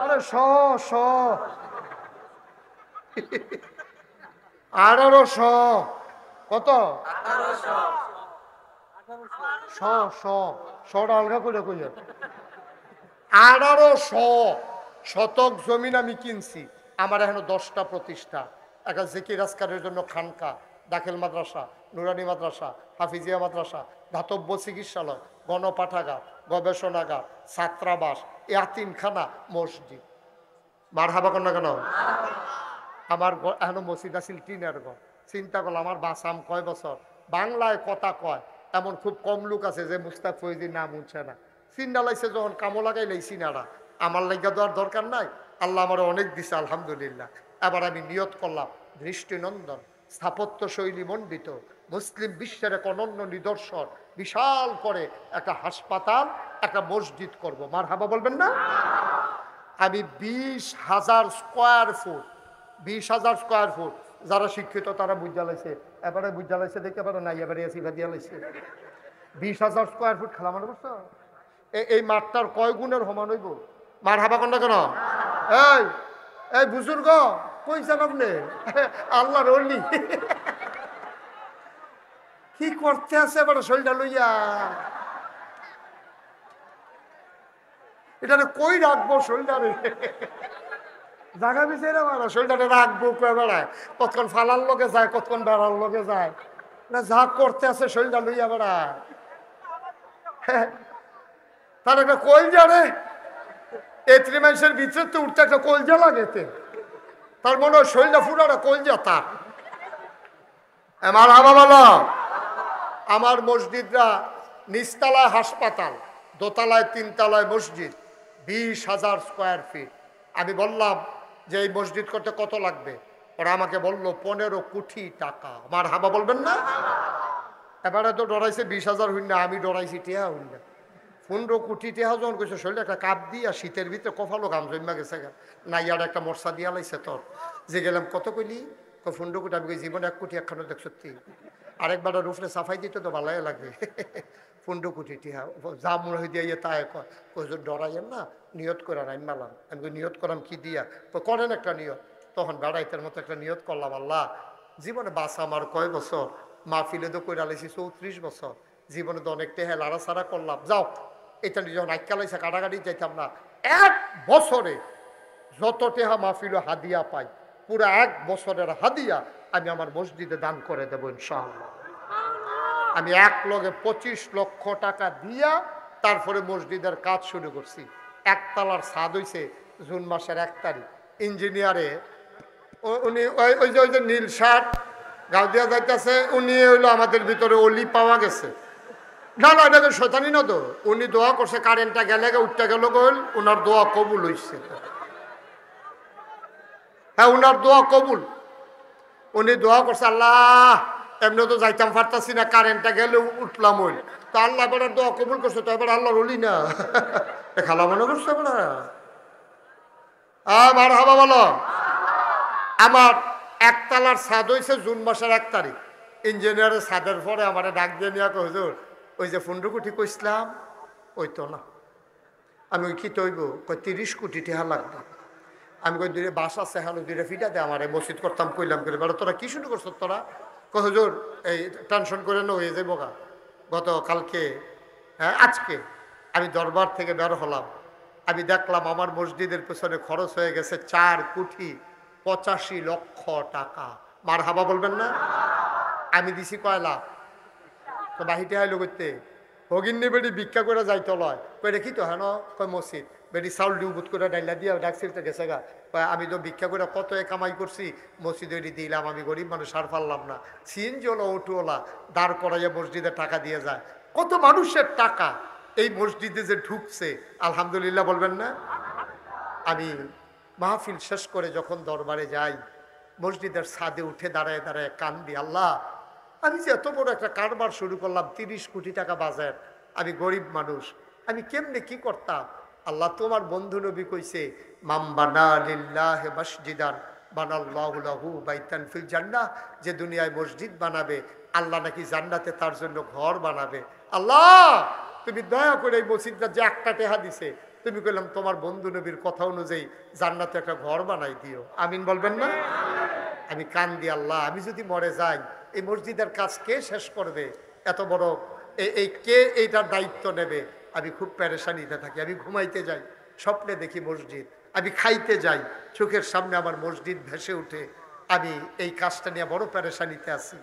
আরে 1800 কত? শ শ শটা আলগা করে কইয়া 1800 শতক জমিন আমি কিনছি। আমার এখনো 10টা প্রতিষ্ঠা, একটা জিকির আজকারের জন্য খানকা, দাখিল মাদ্রাসা, নুরানি মাদ্রাসা, হাফিজিয়া মাদ্রাসা, ধাতব্য চিকিৎসালয়, গণপাঠাগার, গবেষণাগার, ছাত্রাবাস, ইয়াতিমখানা, মসজিদ। মার হাবা কন্যা কেন? আমার এখনো মসজিদ আসিল টিনের ঘর। চিন্তা করলাম আমার বাসাম কয় বছর, বাংলায় কথা কয় এমন খুব কম লোক আছে যে মুস্তাক ফৈজির নাম উঠছে না। চিন্তা লাইছে যখন কামো লাগাই লাইছি নারা, আমার লাইগা দেওয়ার দরকার নাই। আল্লাহ আমার অনেক দিছে আলহামদুলিল্লাহ। এবার আমি নিয়ত করলাম দৃষ্টিনন্দন স্থাপত্য শৈলী মণ্ডিত মুসলিম বিশ্বের এক অনন্য নিদর্শন বিশাল করে একটা হাসপাতাল, একটা মসজিদ করব। মার হাবা বলবেন না? আমি 20,000 স্কোয়ার ফুট, 20,000 স্কোয়ার ফুট, যারা শিক্ষিত তারা বুঝা লাইছে, এবারে বুঝা লাইছে দেখে এবারে নাই, এবারে এসি ভাজিয়া লাইছে। 20,000 স্কোয়ার ফুট খেলা মানে বুঝছো? এই মাঠটার কয় গুণের সমান হইব? মার হাবা কন্যা কেন? এই এই বুজুর্গ কইছেন আপনি? আল্লাহর ওলি কি করতে আছে এবারে শরীরটা লইয়া? এটা কই রাখবো শরীরটারে? জায়গা বিচারে মারা শরীরটারে রাখবো বেড়ায়, কতক্ষণ ফালার লগে যায়, কতক্ষণ বেড়ার লগে যায় না, যা করতে আছে শরীরটা লইয়া বেড়ায়। তার একটা কলজা রে, এত্রি মানুষের ভিতরে তো উঠতে একটা কলজা লাগেতে, তার মনে হয় শরীরটা ফুটাটা কলজা তার। আমার হাবা বলো, আমার মসজিদরা নিচতলায় হাসপাতাল, দোতলায় 3তলায় মসজিদ, 20,000 স্কোয়ার ফিট। আমি বললাম যে এই মসজিদ করতে কত লাগবে? ওরা আমাকে বললো 15 কোটি টাকা। আমার হাবা বলবেন না? এবারে তো ডরাইছে 20,000 হইন না, আমি ডরাইছি টেহা হইন না। 15 কোটি টেহা যখন কইছে শরীরে একটা কাপ দিয়া শীতের ভিতরে কফালো গাম জমা গেছে, নাইয়ার একটা মশা দিয়া লাইছে তোর। যে গেলাম কত কইলি? 15 কোটি। আমি জীবনে 1 কোটি একখানো দেখ সত্যি। আরেকবার রুফরে সাফাই দিতে তো ভালোই লাগবে। 15 কোটি টিহা যা মনে হয়ে দিয়ে তাই কয়, ডরাইয়েন না, নিয়ত করে রাইন মালাম। আমি নিয়ত করলাম কি দিয়া? তো করেন একটা নিয়ত। তখন বেড়াইতের মতো একটা নিয়ত করলাম, আল্লাহ জীবনে বাসা আমার কয় বছর, মাহফিলে তো কইরা লাইছি 34 বছর, জীবনে তো অনেক টেহা লাড়াছাড়া করলাম, যাও এটা যখন আইকা লাইছে কাটাকাটি যাইতাম না, 1 বছরে যত টেহা মাহফিলে হাদিয়া পাই, পুরো 1 বছরের হাদিয়া আমি আমার মসজিদে দান করে দেবো ইনশাআল্লাহ। আমি 1 লগে 25 লক্ষ টাকা দিয়া তারপরে মসজিদের কাজ শুরু করছি। 1 তলার ছাদ হইছে জুন মাসের 1 তারিখ। ইঞ্জিনিয়ারে উনি ওই যে নীল শার্ট গাও দিয়া যাইতেছে, উনি হইলো আমাদের ভিতরে অলি পাওয়া গেছে। না না, এটাকে শয়তানি না তো, উনি দোয়া করছে কারেন্টটা গেলে উঠতে গেল গল, ওনার দোয়া কবুল হইছে। হ্যাঁ, ওনার দোয়া কবুল। উনি দোয়া করছে, আল্লাহ এমনি তো যাইতাম পারতাছি না, কারেন্টটা গেলে উঠলাম ওই তো, আল্লাহ এবার দোয়া কবুল করছে। তো এবার আল্লাহর ওলি না, খালা মনে করছে এবার। আমার হাবা বলো, আমার 1 তলার ছাদ হয়েছে জুন মাসের 1 তারিখ। ইঞ্জিনিয়ারের ছাদের পরে আমার ডাক দিয়ে নিয়ে হুজুর ওই যে 15 কোটি কইসলাম ওই তো না। আমি ওই কি তৈব? 30 কোটি টাকা লাগবে। আমি কই দূরে বাস আছে, হ্যালো দূরে ফিটা দে আমার, মসজিদ করতাম কইলাম করে। বেড়া তোরা কি শুরু করছো তোরা? হুজুর এই টেনশন করে না হয়ে যাবো গা। গত কালকে, হ্যাঁ আজকে আমি দরবার থেকে বের হলাম, আমি দেখলাম আমার মসজিদের পেছনে খরচ হয়ে গেছে 4 কোটি 85 লক্ষ টাকা। মার হাবা বলবেন না? আমি দিছি কয় লাখ। তো বাহিতে হাইলো করতে হগিন্নি বেড়ি ভিক্ষা করে যাইতে লয়, কয়ে কি তো হ্যাঁ কয় মসজিদ বেড়ি চাউল ডিউবুত করে ডাইলা দিয়া ডাকছিল তো গেছে গা। আমি তো ভিক্ষা করে কত কামাই করছি, মসজিদে দিলাম, আমি গরিব মানুষ আর পারলাম না। সিএনজিওলা অটোওয়ালা দাঁড় করাইয়া মসজিদে টাকা দিয়ে যায়। কত মানুষের টাকা এই মসজিদে যে ঢুকছে, আলহামদুলিল্লাহ বলবেন না? আমি মাহফিল শেষ করে যখন দরবারে যাই, মসজিদের ছাদে উঠে দাঁড়ায় দাঁড়ায় কান্দি, আল্লাহ আমি যে এত বড় একটা কারবার শুরু করলাম, 30 কোটি টাকা বাজার, আমি গরিব মানুষ, আমি কেমনে কি করতাম? আল্লাহ তোমার বন্ধু নবী কইছে, মাম বানা লিল্লাহি মাসজিদান বানাল্লাহু লাহু বাইতান ফিল জান্নাহ, যে দুনিয়ায় মসজিদ বানাবে আল্লাহ নাকি জান্নাতে তার জন্য ঘর বানাবে। আল্লাহ তুমি দয়া করে এই মসজিদটা যে একটা টেহা দিছে, তুমি কইলাম তোমার বন্ধু নবীর কথা অনুযায়ী জান্নাতে একটা ঘর বানাই দিও। আমিন বলবেন না? আমি কান্দি, আল্লাহ আমি যদি মরে যাই এই মসজিদের কাজ কে শেষ করবে? এত বড় এই কে এইটার দায়িত্ব নেবে? আমি খুব পেরেশানিতে থাকি। আমি ঘুমাইতে যাই, স্বপ্নে দেখি মসজিদ। আমি খাইতে যাই, চোখের সামনে আমার মসজিদ ভেসে উঠে। আমি এই কাজটা নিয়ে বড় পেরেশানিতে আছি।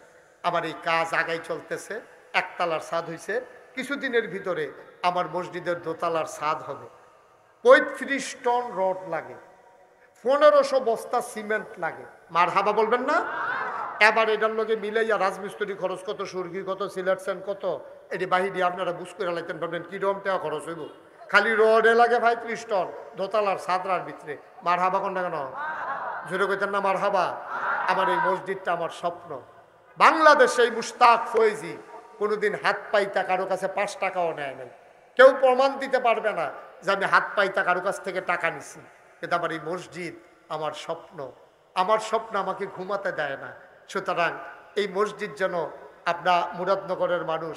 আমার এই কাজ আগাই চলতেছে, একতলার ছাদ হইছে, কিছুদিনের ভিতরে আমার মসজিদের দোতলার ছাদ হবে। ৩৫ টন রড লাগে, ১৫০০ বস্তা সিমেন্ট লাগে। মার হাবা বলবেন না? এবার এটার লগে মিলাইয়া রাজমিস্ত্রি খরচ কত, সুরগি কত, সিলেকশন কত, এটি বাহিরে আপনারা বুঝ করে লাইতেন পারবেন কিরম টাকা খরচ হইব। খালি রডে লাগে ৩৫ টন দোতলার ছাদরার ভিতরে। মার হাবা কোনটা কেন জোরে কইতেন না? মার হাবা। আমার এই মসজিদটা আমার স্বপ্ন। বাংলাদেশে এই মুশতাক ফয়েজি কোনোদিন হাত পাইতা কারো কাছে ৫ টাকাও নেয় নাই। কেউ প্রমাণ দিতে পারবে না যে আমি হাত পাইতা কারো কাছ থেকে টাকা নিছি। কিন্তু আমার এই মসজিদ আমার স্বপ্ন। আমার স্বপ্ন আমাকে ঘুমাতে দেয় না। সুতরাং এই মসজিদ যেন, আপনার মুরাদনগরের মানুষ,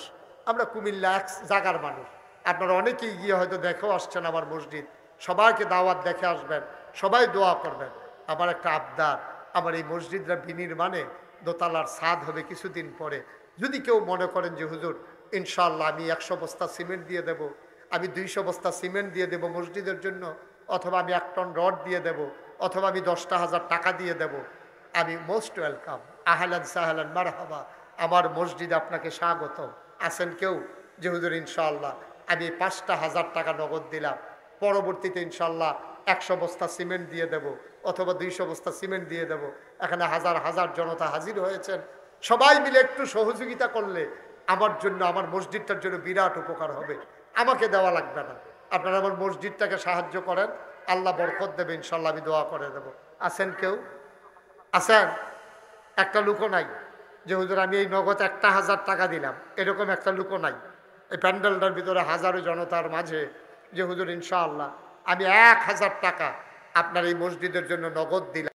আমরা কুমিল্লা এক জায়গার মানুষ, আপনারা অনেকেই গিয়ে হয়তো দেখেও আসছেন আমার মসজিদ, সবাইকে দাওয়াত দেখে আসবেন, সবাই দোয়া করবেন। আমার একটা আবদার, আমার এই মসজিদরা বিনির্মাণে দোতলার ছাদ হবে কিছুদিন পরে। যদি কেউ মনে করেন যে হুজুর ইনশাআল্লাহ আমি ১০০ বস্তা সিমেন্ট দিয়ে দেব, আমি ২০০ বস্তা সিমেন্ট দিয়ে দেব মসজিদের জন্য, অথবা আমি ১ টন রড দিয়ে দেব, অথবা আমি ১০,০০০ টাকা দিয়ে দেব, আমি মোস্ট ওয়েলকাম। আহলান সাহলান মারহাবা, আমার মসজিদে আপনাকে স্বাগত। আছেন কেউ যে হুজুর ইনশাআল্লাহ আমি ৫,০০০ টাকা নগদ দিলাম, পরবর্তীতে ইনশাআল্লাহ ১০০ বস্তা সিমেন্ট দিয়ে দেব, অথবা ২০০ বস্তা সিমেন্ট দিয়ে দেব। এখানে হাজার হাজার জনতা হাজির হয়েছেন। সবাই মিলে একটু সহযোগিতা করলে আমার জন্য, আমার মসজিদটার জন্য বিরাট উপকার হবে। আমাকে দেওয়া লাগবে না, আপনারা আমার মসজিদটাকে সাহায্য করেন, আল্লাহ বরকত দেবে ইনশাআল্লাহ, আমি দোয়া করে দেব। আছেন কেউ? আছেন? একটা লুকও নাই যে হুজুর আমি এই নগদ ১,০০০ টাকা দিলাম, এরকম একটা লুকও নাই এই প্যান্ডেলটার ভিতরে হাজারো জনতার মাঝে যে হুজুর ইনশাআল্লাহ আমি ১,০০০ টাকা আপনার এই মসজিদের জন্য নগদ দিলাম।